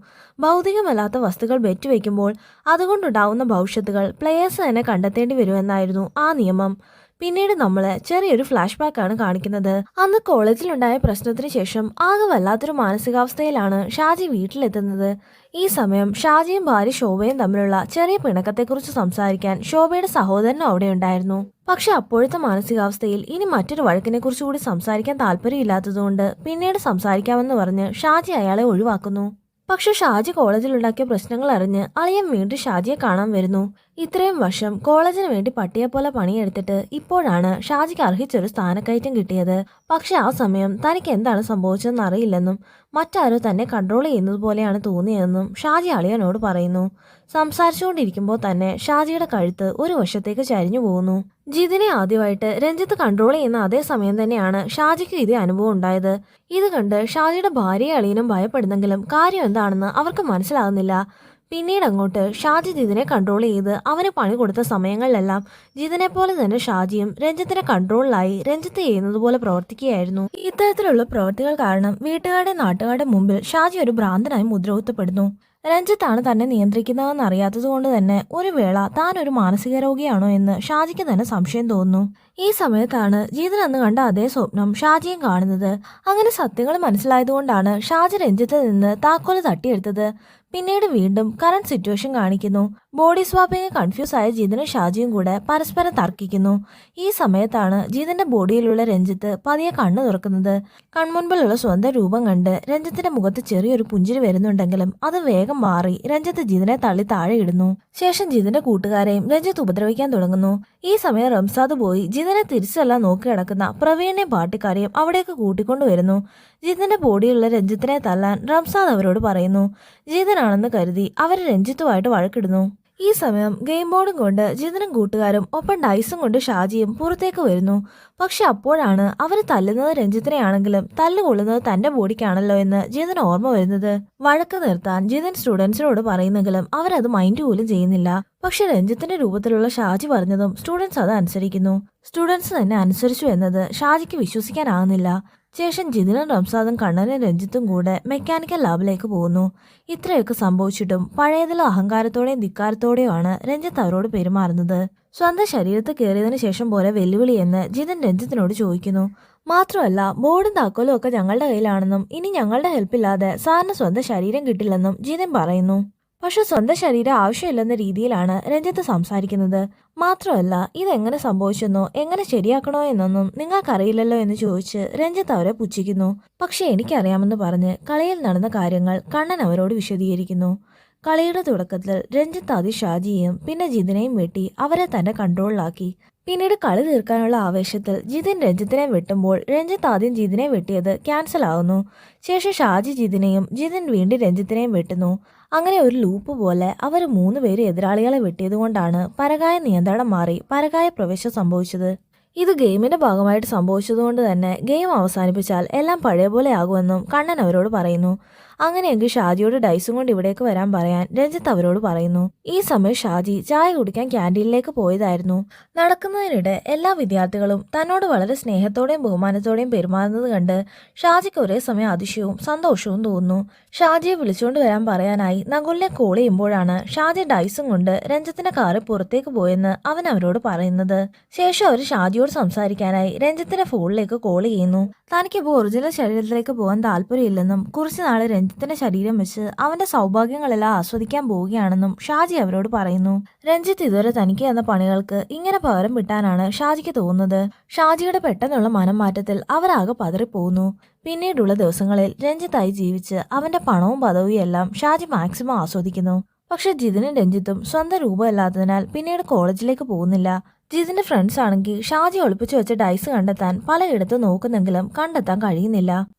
ഭൗതികമല്ലാത്ത വസ്തുക്കൾ ബെറ്റ് വയ്ക്കുമ്പോൾ അതുകൊണ്ടുണ്ടാവുന്ന ഭവിഷ്യത്തുകൾ പ്ലേയേഴ്സ് തന്നെ കണ്ടെത്തേണ്ടി വരുമെന്നായിരുന്നു ആ നിയമം. പിന്നീട് നമ്മള് ചെറിയൊരു ഫ്ലാഷ് ബാക്ക് ആണ് കാണിക്കുന്നത്. അന്ന് കോളേജിലുണ്ടായ പ്രശ്നത്തിന് ശേഷം ആകെ വല്ലാത്തൊരു മാനസികാവസ്ഥയിലാണ് ഷാജി വീട്ടിലെത്തുന്നത്. ഈ സമയം ഷാജിയും ഭാര്യ ശോഭയും തമ്മിലുള്ള ചെറിയ പിണക്കത്തെക്കുറിച്ച് സംസാരിക്കാൻ ശോഭയുടെ സഹോദരനും അവിടെ ഉണ്ടായിരുന്നു. പക്ഷെ അപ്പോഴത്തെ മാനസികാവസ്ഥയിൽ ഇനി മറ്റൊരു വഴക്കിനെ കുറിച്ച് കൂടി സംസാരിക്കാൻ താല്പര്യമില്ലാത്തതുകൊണ്ട് പിന്നീട് സംസാരിക്കാമെന്ന് പറഞ്ഞ് ഷാജി അയാളെ ഒഴിവാക്കുന്നു. പക്ഷെ ഷാജി കോളേജിലുണ്ടാക്കിയ പ്രശ്നങ്ങൾ അറിഞ്ഞ് അളിയൻ വീണ്ടും ഷാജിയെ കാണാൻ വരുന്നു. ഇത്രയും വർഷം കോളേജിന് വേണ്ടി പട്ടിയെ പോലെ പണിയെടുത്തിട്ട് ഇപ്പോഴാണ് ഷാജിക്ക് അർഹിച്ചൊരു സ്ഥാനക്കയറ്റം കിട്ടിയത്. പക്ഷെ ആ സമയം തനിക്ക് എന്താണ് സംഭവിച്ചതെന്ന് അറിയില്ലെന്നും മറ്റാരോ തന്നെ കൺട്രോൾ ചെയ്യുന്നത് പോലെയാണ് തോന്നിയതെന്നും ഷാജി അളിയനോട് പറയുന്നു. സംസാരിച്ചുകൊണ്ടിരിക്കുമ്പോൾ തന്നെ ഷാജിയുടെ കഴുത്ത് ഒരു വശത്തേക്ക് ചരിഞ്ഞു പോകുന്നു. ജിതിനെ ആദ്യമായിട്ട് രഞ്ജിത്ത് കൺട്രോൾ ചെയ്യുന്ന അതേ സമയം തന്നെയാണ് ഷാജിക്ക് ഇതേ അനുഭവം ഉണ്ടായത്. ഇത് കണ്ട് ഷാജിയുടെ ഭാര്യയും അളിയനും ഭയപ്പെടുന്നെങ്കിലും കാര്യം എന്താണെന്ന് അവർക്ക് മനസ്സിലാകുന്നില്ല. പിന്നീട് അങ്ങോട്ട് ഷാജി ജിതിനെ കൺട്രോൾ ചെയ്ത് അവന് പണി കൊടുത്ത സമയങ്ങളിലെല്ലാം ജിതിനെ പോലെ തന്നെ ഷാജിയും രഞ്ജിത്തിനെ കൺട്രോളിലായി രഞ്ജിത്ത് ചെയ്യുന്നത് പോലെ പ്രവർത്തിക്കുകയായിരുന്നു. ഇത്തരത്തിലുള്ള പ്രവൃത്തികൾ കാരണം വീട്ടുകാരുടെ നാട്ടുകാരുടെ മുമ്പിൽ ഷാജി ഒരു ഭ്രാന്തനായി മുദ്രകുത്തപ്പെടുന്നു. രഞ്ജിത്താണ് തന്നെ നിയന്ത്രിക്കുന്നതെന്ന് അറിയാത്തതുകൊണ്ട് തന്നെ ഒരു വേള താൻ ഒരു മാനസിക രോഗിയാണോ എന്ന് ഷാജിക്ക് തന്നെ സംശയം തോന്നുന്നു. ഈ സമയത്താണ് ജിതിൻ അന്ന് കണ്ട അതേ സ്വപ്നം ഷാജിയും കാണുന്നത്. അങ്ങനെ സത്യങ്ങൾ മനസ്സിലായതുകൊണ്ടാണ് ഷാജി രഞ്ജിത്തിൽ നിന്ന് താക്കോല് തട്ടിയെടുത്തത്. പിന്നീട് വീണ്ടും കറന്റ് സിറ്റുവേഷൻ കാണിക്കുന്നു. ബോഡി സ്വാപ്പിംഗ് കൺഫ്യൂസ് ആയ ജിതിനും ഷാജിയും കൂടെ പരസ്പരം തർക്കിക്കുന്നു. ഈ സമയത്താണ് ജിതിന്റെ ബോഡിയിലുള്ള രഞ്ജിത്ത് പതിയെ കണ്ണു തുറക്കുന്നത്. കൺമുൻപിലുള്ള സ്വന്തം രൂപം കണ്ട് രഞ്ജിത്തിന്റെ മുഖത്ത് ചെറിയൊരു പുഞ്ചിരി വരുന്നുണ്ടെങ്കിലും അത് വേഗം മാറി രഞ്ജിത്ത് ജിതിനെ തള്ളി താഴെ ഇടുന്നു. ശേഷം ജിതിന്റെ കൂട്ടുകാരെയും രഞ്ജിത്ത് ഉപദ്രവിക്കാൻ തുടങ്ങുന്നു. ഈ സമയം റംസാദ് പോയി ജിതിനെ തിരിച്ചെല്ലാം നോക്കി കിടക്കുന്ന പ്രവീണിനെയും പാർട്ടിക്കാരെയും അവിടേക്ക് കൂട്ടിക്കൊണ്ടുവരുന്നു. ജിതിന്റെ ബോഡിയിലുള്ള രഞ്ജിത്തിനെ തല്ലാൻ റംസാദ് അവരോട് പറയുന്നു. ജിതിനാണെന്ന് കരുതി അവർ രഞ്ജിത്തുമായിട്ട് വഴക്കിടുന്നു. ഈ സമയം ഗെയിം ബോർഡും കൊണ്ട് ജിതിനും കൂട്ടുകാരും ഒപ്പം ഡൈസും കൊണ്ട് ഷാജിയും പുറത്തേക്ക് വരുന്നു. പക്ഷെ അപ്പോഴാണ് അവർ തല്ലുന്നത് രഞ്ജിത്തിനെയാണെങ്കിലും തല്ലുകൊള്ളുന്നത് തന്റെ ബോഡിക്കാണല്ലോ എന്ന് ജിതിന് ഓർമ്മ വരുന്നത്. വഴക്ക് നിർത്താൻ ജിതിൻ സ്റ്റുഡൻസിനോട് പറയുന്നെങ്കിലും അവരത് മൈൻഡ് പോലും ചെയ്യുന്നില്ല. പക്ഷെ രഞ്ജിത്തിന്റെ രൂപത്തിലുള്ള ഷാജി പറഞ്ഞതും സ്റ്റുഡൻസ് അത് അനുസരിക്കുന്നു. സ്റ്റുഡൻസ് തന്നെ അനുസരിച്ചു എന്നത് ഷാജിക്ക് വിശ്വസിക്കാനാകുന്നില്ല. ശേഷം ജിതിനും റംസാദും കണ്ണനും രഞ്ജിത്തും കൂടെ മെക്കാനിക്കൽ ലാബിലേക്ക് പോകുന്നു. ഇത്രയൊക്കെ സംഭവിച്ചിട്ടും പഴയതിലും അഹങ്കാരത്തോടെയും ധിക്കാരത്തോടെയുമാണ് രഞ്ജിത്ത് അവരോട് പെരുമാറുന്നത്. സ്വന്തം ശരീരത്തിൽ കയറിയതിനു ശേഷം പോലെ വെല്ലുവിളി എന്ന് ജിതിൻ രഞ്ജിത്തിനോട് ചോദിക്കുന്നു. മാത്രമല്ല ബോർഡും താക്കോലും ഒക്കെ ഞങ്ങളുടെ കയ്യിലാണെന്നും ഇനി ഞങ്ങളുടെ ഹെൽപ്പില്ലാതെ സാറിന് സ്വന്തം ശരീരം കിട്ടില്ലെന്നും ജിതിൻ പറയുന്നു. പക്ഷെ സ്വന്തം ശരീരം ആവശ്യമില്ലെന്ന രീതിയിലാണ് രഞ്ജിത്ത് സംസാരിക്കുന്നത്. മാത്രമല്ല ഇതെങ്ങനെ സംഭവിച്ചെന്നോ എങ്ങനെ ശരിയാക്കണോ എന്നൊന്നും നിങ്ങൾക്കറിയില്ലല്ലോ എന്ന് ചോദിച്ച് രഞ്ജിത്ത് അവരെ പുച്ഛിക്കുന്നു. പക്ഷെ എനിക്കറിയാമെന്ന് പറഞ്ഞ് കളിയിൽ നടന്ന കാര്യങ്ങൾ കണ്ണൻ അവരോട് വിശദീകരിക്കുന്നു. കളിയുടെ തുടക്കത്തിൽ രഞ്ജിത്ത് ആദ്യം ഷാജിയെയും പിന്നെ ജിതിനെയും വെട്ടി അവരെ തന്റെ കൺട്രോളിലാക്കി. പിന്നീട് കളി തീർക്കാനുള്ള ആവേശത്തിൽ ജിതിൻ രഞ്ജിത്തിനെ വെട്ടുമ്പോൾ രഞ്ജിത്ത് ആദ്യം ജിതിനെ വെട്ടിയത് ക്യാൻസൽ ആവുന്നു. ശേഷം ഷാജി ജിതിനെയും ജിതിൻ വീണ്ടും രഞ്ജിത്തിനെയും വെട്ടുന്നു. അങ്ങനെ ഒരു ലൂപ്പ് പോലെ അവർ 3 പേര് എതിരാളികളെ വെട്ടിയതുകൊണ്ടാണ് പരകായ നിയന്ത്രണം മാറി പരകായ പ്രവേശം സംഭവിച്ചത്. ഇത് ഗെയിമിന്റെ ഭാഗമായിട്ട് സംഭവിച്ചതുകൊണ്ട് തന്നെ ഗെയിം അവസാനിപ്പിച്ചാൽ എല്ലാം പഴയ പോലെ ആകുമെന്നും കണ്ണൻ അവരോട് പറയുന്നു. അങ്ങനെയെങ്കിൽ ഷാജിയോട് ഡൈസും കൊണ്ട് ഇവിടേക്ക് വരാൻ പറയാൻ രഞ്ജിത്ത് അവരോട് പറയുന്നു. ഈ സമയം ഷാജി ചായ കുടിക്കാൻ ക്യാൻറ്റീനിലേക്ക് പോയതായിരുന്നു. നടക്കുന്നതിനിടെ എല്ലാ വിദ്യാർത്ഥികളും തന്നോട് വളരെ സ്നേഹത്തോടെയും ബഹുമാനത്തോടെയും പെരുമാറുന്നത് കണ്ട് ഷാജിക്ക് ഒരേ സമയം അതിശയവും സന്തോഷവും തോന്നുന്നു. ഷാജിയെ വിളിച്ചുകൊണ്ട് വരാൻ പറയാനായി നകുലിനെ കോൾ ചെയ്യുമ്പോഴാണ് ഷാജി ഡൈസും കൊണ്ട് രഞ്ജിത്തിന്റെ കാറിൽ പുറത്തേക്ക് പോയെന്ന് അവൻ അവരോട് പറയുന്നത്. ശേഷം അവർ ഷാജിയോട് സംസാരിക്കാനായി രഞ്ജിത്തിന്റെ ഫോണിലേക്ക് കോൾ ചെയ്യുന്നു. തനിക്കിപ്പോൾ ഒറിജിനൽ ശരീരത്തിലേക്ക് പോകാൻ താല്പര്യമില്ലെന്നും കുറച്ചു നാള് രഞ്ജിത്തിന്റെ ശരീരം വെച്ച് അവന്റെ സൗഭാഗ്യങ്ങളെല്ലാം ആസ്വദിക്കാൻ പോവുകയാണെന്നും ഷാജി അവരോട് പറയുന്നു. രഞ്ജിത്ത് ഇതുവരെ തനിക്ക് തന്ന പണികൾക്ക് ഇങ്ങനെ പകരം വിട്ടാനാണ് ഷാജിക്ക് തോന്നുന്നത്. ഷാജിയുടെ പെട്ടെന്നുള്ള മനംമാറ്റത്തിൽ അവരാകെ പതറിപ്പോകുന്നു. പിന്നീടുള്ള ദിവസങ്ങളിൽ രഞ്ജിത്തായി ജീവിച്ച് അവന്റെ പണവും പദവിയും എല്ലാം ഷാജി മാക്സിമം ആസ്വദിക്കുന്നു. പക്ഷെ ജിതിനും രഞ്ജിത്തും സ്വന്തം രൂപമല്ലാത്തതിനാൽ പിന്നീട് കോളേജിലേക്ക് പോകുന്നില്ല. ജിതിന്റെ ഫ്രണ്ട്സ് ആണെങ്കിൽ ഷാജി ഒളിപ്പിച്ചു വെച്ച ഡൈസ് കണ്ടെത്താൻ പലയിടത്തും നോക്കുന്നെങ്കിലും കണ്ടെത്താൻ കഴിയുന്നില്ല.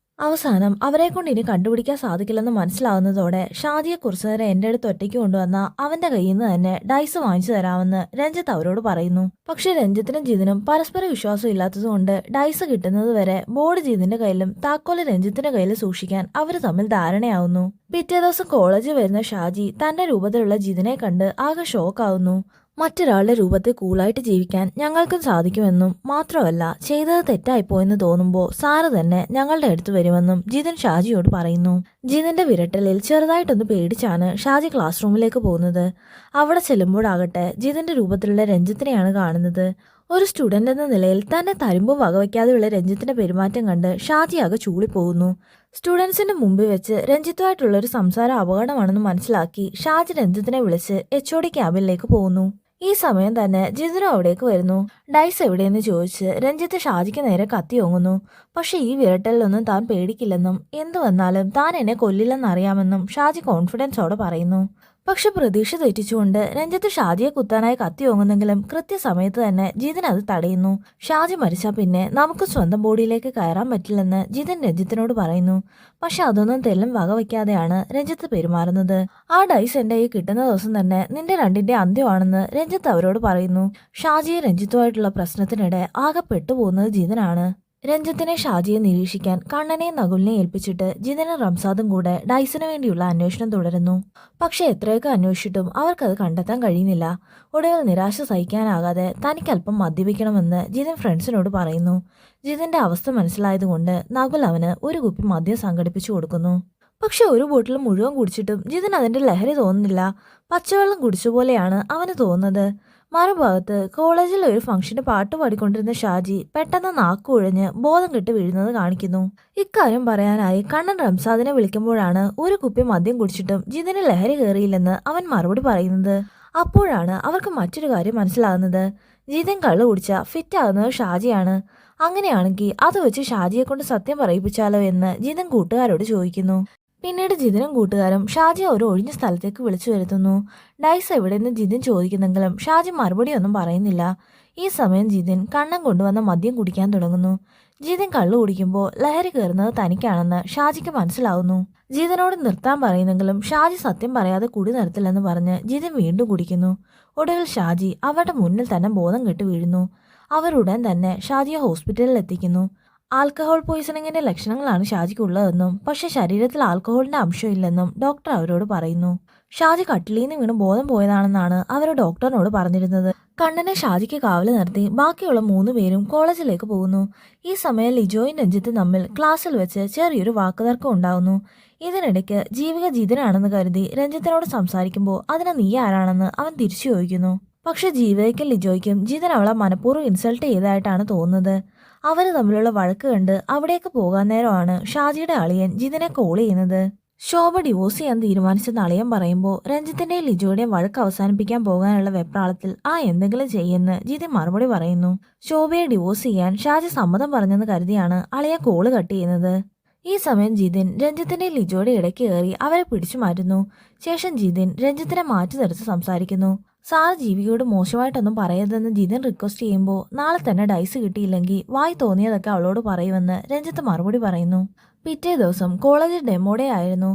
അവസാനം അവരെ കൊണ്ട് ഇനി കണ്ടുപിടിക്കാൻ സാധിക്കില്ലെന്ന് മനസ്സിലാവുന്നതോടെ ഷാജിയെ കുറച്ചു നേരം എന്റെ അടുത്ത് ഒറ്റയ്ക്ക് കൊണ്ടുവന്ന അവന്റെ കയ്യിൽ നിന്ന് തന്നെ ഡൈസ് വാങ്ങിച്ചു തരാമെന്ന് രഞ്ജിത്ത് അവരോട് പറയുന്നു. പക്ഷെ രഞ്ജിത്തിനും ജിതിനും പരസ്പര വിശ്വാസം ഇല്ലാത്തതുകൊണ്ട് ഡൈസ് കിട്ടുന്നത് വരെ ബോർഡ് ജിതിന്റെ കയ്യിലും താക്കോല് രഞ്ജിത്തിന്റെ കയ്യിൽ സൂക്ഷിക്കാൻ അവര് തമ്മിൽ ധാരണയാവുന്നു. പിറ്റേ ദിവസം കോളേജിൽ വരുന്ന ഷാജി തന്റെ രൂപത്തിലുള്ള ജിതിനെ കണ്ട് ആകെ ഷോക്കാവുന്നു. മറ്റൊരാളുടെ രൂപത്തിൽ കൂളായിട്ട് ജീവിക്കാൻ ഞങ്ങൾക്കും സാധിക്കുമെന്നും മാത്രമല്ല ചെയ്തത് തെറ്റായിപ്പോയെന്ന് തോന്നുമ്പോൾ സാറ് തന്നെ ഞങ്ങളുടെ അടുത്ത് വരുമെന്നും ജിതിൻ ഷാജിയോട് പറയുന്നു. ജിതിന്റെ വിരട്ടലിൽ ചെറുതായിട്ടൊന്ന് പേടിച്ചാണ് ഷാജി ക്ലാസ് റൂമിലേക്ക് പോകുന്നത്. അവിടെ ചെല്ലുമ്പോഴാകട്ടെ ജിതിന്റെ രൂപത്തിലുള്ള രഞ്ജിത്തിനെയാണ് കാണുന്നത്. ഒരു സ്റ്റുഡന്റ് എന്ന നിലയിൽ തന്നെ തരുമ്പും വകവയ്ക്കാതെയുള്ള രഞ്ജിത്തിന്റെ പെരുമാറ്റം കണ്ട് ഷാജി ആകെ ചൂളിപ്പോകുന്നു. സ്റ്റുഡൻസിന്റെ മുമ്പിൽ വെച്ച് രഞ്ജിത്തുമായിട്ടുള്ള ഒരു സംസാരം അപകടമാണെന്ന് മനസ്സിലാക്കി ഷാജി രഞ്ജിത്തിനെ വിളിച്ച് HOD ക്യാബിനിലേക്ക് പോകുന്നു. ഈ സമയം തന്നെ ജിതിനും അവിടേക്ക് വരുന്നു. ഡൈസ് എവിടെയെന്ന് ചോദിച്ച് രഞ്ജിത്ത് ഷാജിക്ക് നേരെ കത്തി ഓങ്ങുന്നു. പക്ഷെ ഈ വിരട്ടലിലൊന്നും താൻ പേടിക്കില്ലെന്നും എന്തു വന്നാലും താൻ എന്നെ കൊല്ലില്ലെന്നറിയാമെന്നും ഷാജി കോൺഫിഡൻസോടെ പറയുന്നു. പക്ഷെ പ്രതീക്ഷ തെറ്റിച്ചുകൊണ്ട് രഞ്ജിത്ത് ഷാജിയെ കുത്താനായി കത്തി ഓങ്ങുന്നെങ്കിലും കൃത്യസമയത്ത് തന്നെ ജിതിൻ അത് തടയുന്നു. ഷാജി മരിച്ചാൽ പിന്നെ നമുക്ക് സ്വന്തം ബോഡിയിലേക്ക് കയറാൻ പറ്റില്ലെന്ന് ജിതിൻ രഞ്ജിത്തിനോട് പറയുന്നു. പക്ഷെ അതൊന്നും തെല്ലും വകവയ്ക്കാതെയാണ് രഞ്ജിത്ത് പെരുമാറുന്നത്. ആ ഡൈസ് എന്റെ കയ്യിൽ കിട്ടുന്ന ദിവസം തന്നെ നിന്റെ രണ്ടിന്റെ അന്ത്യമാണെന്ന് രഞ്ജിത്ത് അവരോട് പറയുന്നു. ഷാജിയെ രഞ്ജിത്തുമായിട്ടുള്ള പ്രശ്നത്തിനിടെ ആകെ പെട്ടുപോകുന്നത് ജിതിനാണ്. രഞ്ജിത്തിനെ ഷാജിയെ നിരീക്ഷിക്കാൻ കണ്ണനെയും നകുലിനെ ഏൽപ്പിച്ചിട്ട് ജിതിനും റംസാദും കൂടെ ഡൈസിനു വേണ്ടിയുള്ള അന്വേഷണം തുടരുന്നു. പക്ഷെ എത്രയൊക്കെ അന്വേഷിച്ചിട്ടും അവർക്കത് കണ്ടെത്താൻ കഴിയുന്നില്ല. ഒടുവിൽ നിരാശ സഹിക്കാനാകാതെ തനിക്കല്പം മദ്യപിക്കണമെന്ന് ജിതിൻ ഫ്രണ്ട്സിനോട് പറയുന്നു. ജിതിന്റെ അവസ്ഥ മനസ്സിലായതുകൊണ്ട് നകുൽ അവന് ഒരു കുപ്പി മദ്യം സംഘടിപ്പിച്ചു കൊടുക്കുന്നു. പക്ഷെ ഒരു ബോട്ടിൽ മുഴുവൻ കുടിച്ചിട്ടും ജിതിൻ അതിന്റെ ലഹരി തോന്നുന്നില്ല. പച്ചവെള്ളം കുടിച്ചുപോലെയാണ് അവന് തോന്നുന്നത്. മറുഭാഗത്ത് കോളേജിൽ ഒരു ഫംഗ്ഷന് പാട്ട് പാടിക്കൊണ്ടിരുന്ന ഷാജി പെട്ടെന്ന് നാക്കുഴഞ്ഞ് ബോധം കെട്ട് വീഴുന്നത് കാണിക്കുന്നു. ഇക്കാര്യം പറയാനായി കണ്ണൻ റംസാദിനെ വിളിക്കുമ്പോഴാണ് ഒരു കുപ്പി മദ്യം കുടിച്ചിട്ടും ജിതിന് ലഹരി കയറിയില്ലെന്ന് അവൻ മറുപടി പറയുന്നത്. അപ്പോഴാണ് അവർക്ക് മറ്റൊരു കാര്യം മനസ്സിലാകുന്നത്. ജിതിൻ കള്ളു കുടിച്ച ഫിറ്റ് ആകുന്നത് ഷാജിയാണ്. അങ്ങനെയാണെങ്കിൽ അത് വെച്ച് ഷാജിയെ കൊണ്ട് സത്യം പറയിപ്പിച്ചാലോ എന്ന് ജിതിൻ കൂട്ടുകാരോട് ചോദിക്കുന്നു. പിന്നീട് ജിതിനും കൂട്ടുകാരും ഷാജിയെ ഒരു ഒഴിഞ്ഞ സ്ഥലത്തേക്ക് വിളിച്ചു വരുത്തുന്നു. ഡൈസ് എവിടെയെന്ന് ജിതിൻ ചോദിക്കുന്നെങ്കിലും ഷാജി മറുപടിയൊന്നും പറയുന്നില്ല. ഈ സമയം ജിതിൻ കണ്ണൻ കൊണ്ടുവന്ന മദ്യം കുടിക്കാൻ തുടങ്ങുന്നു. ജിതിൻ കള്ളു കുടിക്കുമ്പോൾ ലഹരി കയറുന്നത് തനിക്കാണെന്ന് ഷാജിക്ക് മനസ്സിലാവുന്നു. ജിതിനോട് നിർത്താൻ പറയുന്നെങ്കിലും ഷാജി സത്യം പറയാതെ കുടി നിർത്തില്ലെന്ന് പറഞ്ഞ് ജിതിൻ വീണ്ടും കുടിക്കുന്നു. ഒടുവിൽ ഷാജി അവരുടെ മുന്നിൽ തന്നെ ബോധം കെട്ട് വീഴുന്നു. അവരുടൻ തന്നെ ഷാജിയെ ഹോസ്പിറ്റലിൽ എത്തിക്കുന്നു. ആൽക്കഹോൾ പോയിസണിങ്ങിന്റെ ലക്ഷണങ്ങളാണ് ഷാജിക്കുള്ളതെന്നും പക്ഷെ ശരീരത്തിൽ ആൽക്കഹോളിന്റെ അംശമില്ലെന്നും ഡോക്ടർ അവരോട് പറയുന്നു. ഷാജി കട്ടിലിൽ നിന്ന് വീണ് ബോധം പോയതാണെന്നാണ് അവർ ഡോക്ടറിനോട് പറഞ്ഞിരുന്നത്. കണ്ണനെ ഷാജിക്ക് കാവല് നിർത്തി ബാക്കിയുള്ള 3 പേരും കോളേജിലേക്ക് പോകുന്നു. ഈ സമയം ലിജോയും രഞ്ജിത്തും തമ്മിൽ ക്ലാസ്സിൽ വെച്ച് ചെറിയൊരു വാക്കുതർക്കം ഉണ്ടാവുന്നു. ഇതിനിടയ്ക്ക് ജീവിക ജിതിനാണെന്ന് കരുതി രഞ്ജിത്തിനോട് സംസാരിക്കുമ്പോൾ അതിന് നീ ആരാണെന്ന് അവൻ തിരിച്ചു ചോദിക്കുന്നു. പക്ഷെ ജീവികയ്ക്കും ലിജോയ്ക്കും ജിതിൻ അവളെ മനഃപൂർവ്വം ഇൻസൾട്ട് ചെയ്തതായിട്ടാണ് തോന്നുന്നത്. അവര് തമ്മിലുള്ള വഴക്ക് കണ്ട് അവിടേക്ക് പോകാൻ നേരമാണ് ഷാജിയുടെ അളിയൻ ജിതിനെ കോൾ ചെയ്യുന്നത്. ശോഭ ഡിവോഴ്സ് ചെയ്യാൻ തീരുമാനിച്ചെന്ന് അളിയൻ പറയുമ്പോൾ രഞ്ജിത്തിന്റെയും ലിജോയുടെയും വഴക്ക് അവസാനിപ്പിക്കാൻ പോകാനുള്ള വെപ്രാളത്തിൽ എന്തെങ്കിലും ചെയ്യുമെന്ന് ജിതിൻ മറുപടി പറയുന്നു. ശോഭയെ ഡിവോഴ്സ് ചെയ്യാൻ ഷാജി സമ്മതം പറഞ്ഞെന്ന് കരുതിയാണ് അളിയൻ കോള് കട്ട് ചെയ്യുന്നത്. ഈ സമയം ജിതിൻ രഞ്ജിത്തിന്റെയും ലിജോയുടെ ഇടയ്ക്ക് കയറി അവരെ പിടിച്ചു മാറ്റുന്നു. ശേഷം ജിതിൻ രഞ്ജിത്തിനെ മാറ്റി നിർത്തി സംസാരിക്കുന്നു. സാർ ജീവികയോട് മോശമായിട്ടൊന്നും പറയരുതെന്ന് ജിതിൻ റിക്വസ്റ്റ് ചെയ്യുമ്പോൾ നാളെ തന്നെ ഡൈസ് കിട്ടിയില്ലെങ്കിൽ വായി തോന്നിയതൊക്കെ അവളോട് പറയുമെന്ന് രഞ്ജിത്ത് മറുപടി പറയുന്നു. പിറ്റേ ദിവസം കോളേജ് ഡെമോ ഡേ ആയിരുന്നു.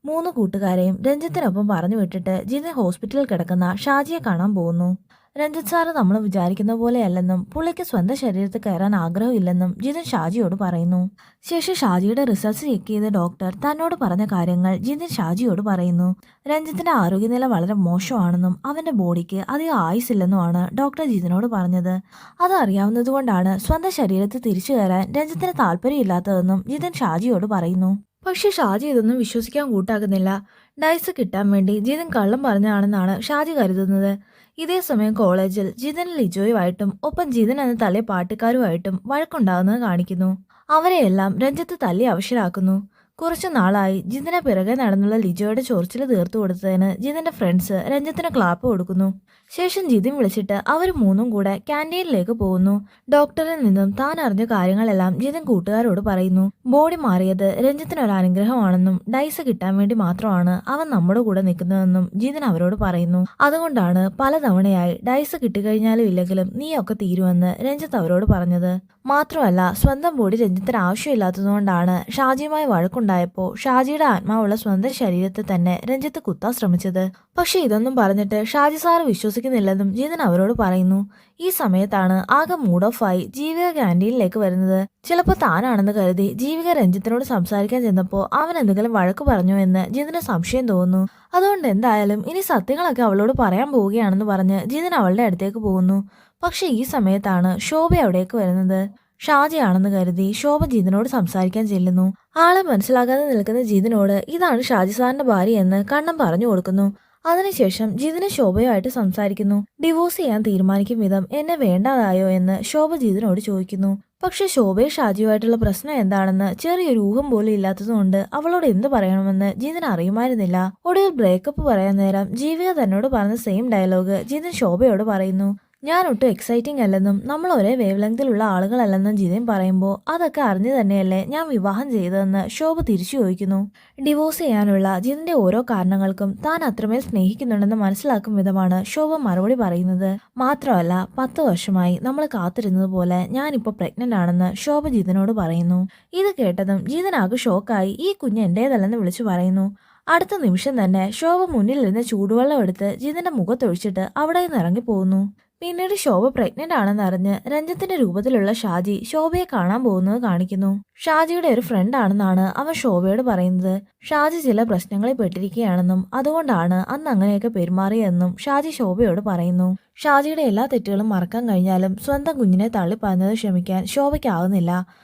3 കൂട്ടുകാരെയും രഞ്ജിത്തിനൊപ്പം പറഞ്ഞു വിട്ടിട്ട് ജിതിൻ ഹോസ്പിറ്റലിൽ കിടക്കുന്ന ഷാജിയെ കാണാൻ പോകുന്നു. രഞ്ജിത്ത് സാറ് നമ്മൾ വിചാരിക്കുന്ന പോലെയല്ലെന്നും പുള്ളിക്ക് സ്വന്തം ശരീരത്തിൽ കയറാൻ ആഗ്രഹമില്ലെന്നും ജിതിൻ ഷാജിയോട് പറയുന്നു. ശേഷം ഷാജിയുടെ റിസൾട്ട്സ് ചെക്ക് ചെയ്ത ഡോക്ടർ തന്നോട് പറഞ്ഞ കാര്യങ്ങൾ ജിതിൻ ഷാജിയോട് പറയുന്നു. രഞ്ജിത്തിന്റെ ആരോഗ്യനില വളരെ മോശമാണെന്നും അവന്റെ ബോഡിക്ക് അധികം ആയുസില്ലെന്നുമാണ് ഡോക്ടർ ജിതിനോട് പറഞ്ഞത്. അത് അറിയാവുന്നതുകൊണ്ടാണ് സ്വന്തം ശരീരത്തിൽ തിരിച്ചു കയറാൻ രഞ്ജിത്തിന് താല്പര്യമില്ലാത്തതെന്നും ജിതിൻ ഷാജിയോട് പറയുന്നു. പക്ഷെ ഷാജി ഇതൊന്നും വിശ്വസിക്കാൻ കൂട്ടാക്കുന്നില്ല. ഡൈസ് കിട്ടാൻ വേണ്ടി ജിതിൻ കള്ളം പറഞ്ഞതാണെന്നാണ് ഷാജി കരുതുന്നത്. ഇതേ സമയം കോളേജിൽ ജിതിൻ ലിജോയുമായിട്ടും ഒപ്പം ജിതിൻ എന്ന തള്ളിയ പാട്ടുകാരുമായിട്ടും വഴക്കുണ്ടാകുന്നത് കാണിക്കുന്നു. അവരെയെല്ലാം രഞ്ജിത്ത് തല്ലി അവശരാക്കുന്നു. കുറച്ചു നാളായി ജിതിനെ പിറകെ നടന്നുള്ള ലിജോയുടെ ചൊറിച്ചിൽ തീർത്തു കൊടുത്തതിന് ജിതിന്റെ ഫ്രണ്ട്സ് രഞ്ജിത്തിന് ക്ലാപ്പ് കൊടുക്കുന്നു. ശേഷം ജിതിൻ വിളിച്ചിട്ട് അവർ 3 കൂടെ ക്യാൻറ്റീനിലേക്ക് പോകുന്നു. ഡോക്ടറിൽ നിന്നും താൻ അറിഞ്ഞ കാര്യങ്ങളെല്ലാം ജിതിൻ കൂട്ടുകാരോട് പറയുന്നു. ബോഡി മാറിയത് രഞ്ജിത്തിന് ഒരു അനുഗ്രഹമാണെന്നും ഡൈസ് കിട്ടാൻ വേണ്ടി മാത്രമാണ് അവൻ നമ്മുടെ കൂടെ നിൽക്കുന്നതെന്നും ജിതിൻ അവരോട് പറയുന്നു. അതുകൊണ്ടാണ് പലതവണയായി ഡൈസ് കിട്ടിക്കഴിഞ്ഞാലും ഇല്ലെങ്കിലും നീയൊക്കെ തീരുമെന്ന് രഞ്ജിത്ത് അവരോട് പറഞ്ഞത്. മാത്രമല്ല സ്വന്തം ബോഡി രഞ്ജിത്തിന് ആവശ്യമില്ലാത്തതുകൊണ്ടാണ് ഷാജിയുമായി വഴക്കുണ്ടായപ്പോൾ ഷാജിയുടെ ആത്മാവുള്ള സ്വന്തം ശരീരത്തെ തന്നെ രഞ്ജിത്ത് കുത്താൻ ശ്രമിച്ചത്. പക്ഷെ ഇതൊന്നും പറഞ്ഞിട്ട് ഷാജി സാറ് വിശ്വസിക്കുന്നില്ലെന്നും ജിതിൻ അവരോട് പറയുന്നു. ഈ സമയത്താണ് ആകെ മൂഡ് ഓഫ് ആയി ജീവിക ക്യാൻറ്റീനിലേക്ക് വരുന്നത്. ചിലപ്പോൾ താനാണെന്ന് കരുതി ജീവിക രഞ്ജിത്തിനോട് സംസാരിക്കാൻ ചെന്നപ്പോൾ അവൻ എന്തെങ്കിലും വഴക്ക് പറഞ്ഞോ എന്ന് ജിതിന് സംശയം തോന്നുന്നു. അതുകൊണ്ട് എന്തായാലും ഇനി സത്യങ്ങളൊക്കെ അവളോട് പറയാൻ പോവുകയാണെന്ന് പറഞ്ഞ് ജിതിൻ അവളുടെ അടുത്തേക്ക് പോകുന്നു. പക്ഷെ ഈ സമയത്താണ് ശോഭ അവിടേക്ക് വരുന്നത്. ഷാജിയാണെന്ന് കരുതി ശോഭ ജിതിനോട് സംസാരിക്കാൻ ചെല്ലുന്നു. ആളെ മനസ്സിലാകാതെ നിൽക്കുന്ന ജിതിനോട് ഇതാണ് ഷാജി സാറിന്റെ ഭാര്യ എന്ന് കണ്ണൻ പറഞ്ഞു കൊടുക്കുന്നു. അതിനുശേഷം ജിതിന് ശോഭയുമായിട്ട് സംസാരിക്കുന്നു. ഡിവോഴ്സ് ചെയ്യാൻ തീരുമാനിക്കും വിധം എന്നെ വേണ്ടാതായോ എന്ന് ശോഭ ജിതിനോട് ചോദിക്കുന്നു. പക്ഷെ ശോഭയും ഷാജിയുമായിട്ടുള്ള പ്രശ്നം എന്താണെന്ന് ചെറിയൊരു ഊഹം പോലും ഇല്ലാത്തതുകൊണ്ട് അവളോട് എന്ത് പറയണമെന്ന് ജിതിൻ അറിയുമായിരുന്നില്ല. ഒടുവിൽ ബ്രേക്കപ്പ് പറയാൻ നേരം ജീവിക തന്നോട് പറഞ്ഞ സെയിം ഡയലോഗ് ജിതിൻ ശോഭയോട് പറയുന്നു. ഞാൻ ഒട്ടും എക്സൈറ്റിംഗ് അല്ലെന്നും നമ്മൾ ഒരേ വേവ് ലെങ്തിലുള്ള ആളുകളല്ലെന്നും ജിതിൻ പറയുമ്പോൾ അതൊക്കെ അറിഞ്ഞു തന്നെയല്ലേ ഞാൻ വിവാഹം ചെയ്തതെന്ന് ശോഭ തിരിച്ചു ചോദിക്കുന്നു. ഡിവോഴ്സ് ചെയ്യാനുള്ള ജിതിന്റെ ഓരോ കാരണങ്ങൾക്കും താൻ അത്രമേൽ സ്നേഹിക്കുന്നുണ്ടെന്ന് മനസ്സിലാക്കും വിധമാണ് ശോഭ മറുപടി പറയുന്നത്. മാത്രമല്ല 10 വർഷമായി നമ്മൾ കാത്തിരുന്നത് പോലെ ഞാനിപ്പോൾ പ്രഗ്നന്റ് ആണെന്ന് ശോഭ ജിതിനോട് പറയുന്നു. ഇത് കേട്ടതും ജിതിനാകെ ഷോക്കായി ഈ കുഞ്ഞ് എന്റേതല്ലെന്ന് വിളിച്ചു പറയുന്നു. അടുത്ത നിമിഷം തന്നെ ശോഭ മുന്നിലിരുന്ന് ചൂടുവെള്ളം എടുത്ത് ജിതിന്റെ മുഖത്തൊഴിച്ചിട്ട് അവിടെ നിന്ന് ഇറങ്ങിപ്പോകുന്നു. പിന്നീട് ശോഭ പ്രഗ്നന്റ് ആണെന്നറിഞ്ഞ് രഞ്ജിത്തിന്റെ രൂപത്തിലുള്ള ഷാജി ശോഭയെ കാണാൻ പോകുന്നത് കാണിക്കുന്നു. ഷാജിയുടെ ഒരു ഫ്രണ്ട് ആണെന്നാണ് അവൻ ശോഭയോട് പറയുന്നത്. ഷാജി ചില പ്രശ്നങ്ങളിൽ പെട്ടിരിക്കുകയാണെന്നും അതുകൊണ്ടാണ് അന്ന് അങ്ങനെയൊക്കെ പെരുമാറിയതെന്നും ഷാജി ശോഭയോട് പറയുന്നു. ഷാജിയുടെ എല്ലാ തെറ്റുകളും മറക്കാൻ കഴിഞ്ഞാലും സ്വന്തം കുഞ്ഞിനെ തള്ളിപ്പറഞ്ഞത് ക്ഷമിക്കാൻ ശോഭയ്ക്കാവുന്നില്ല.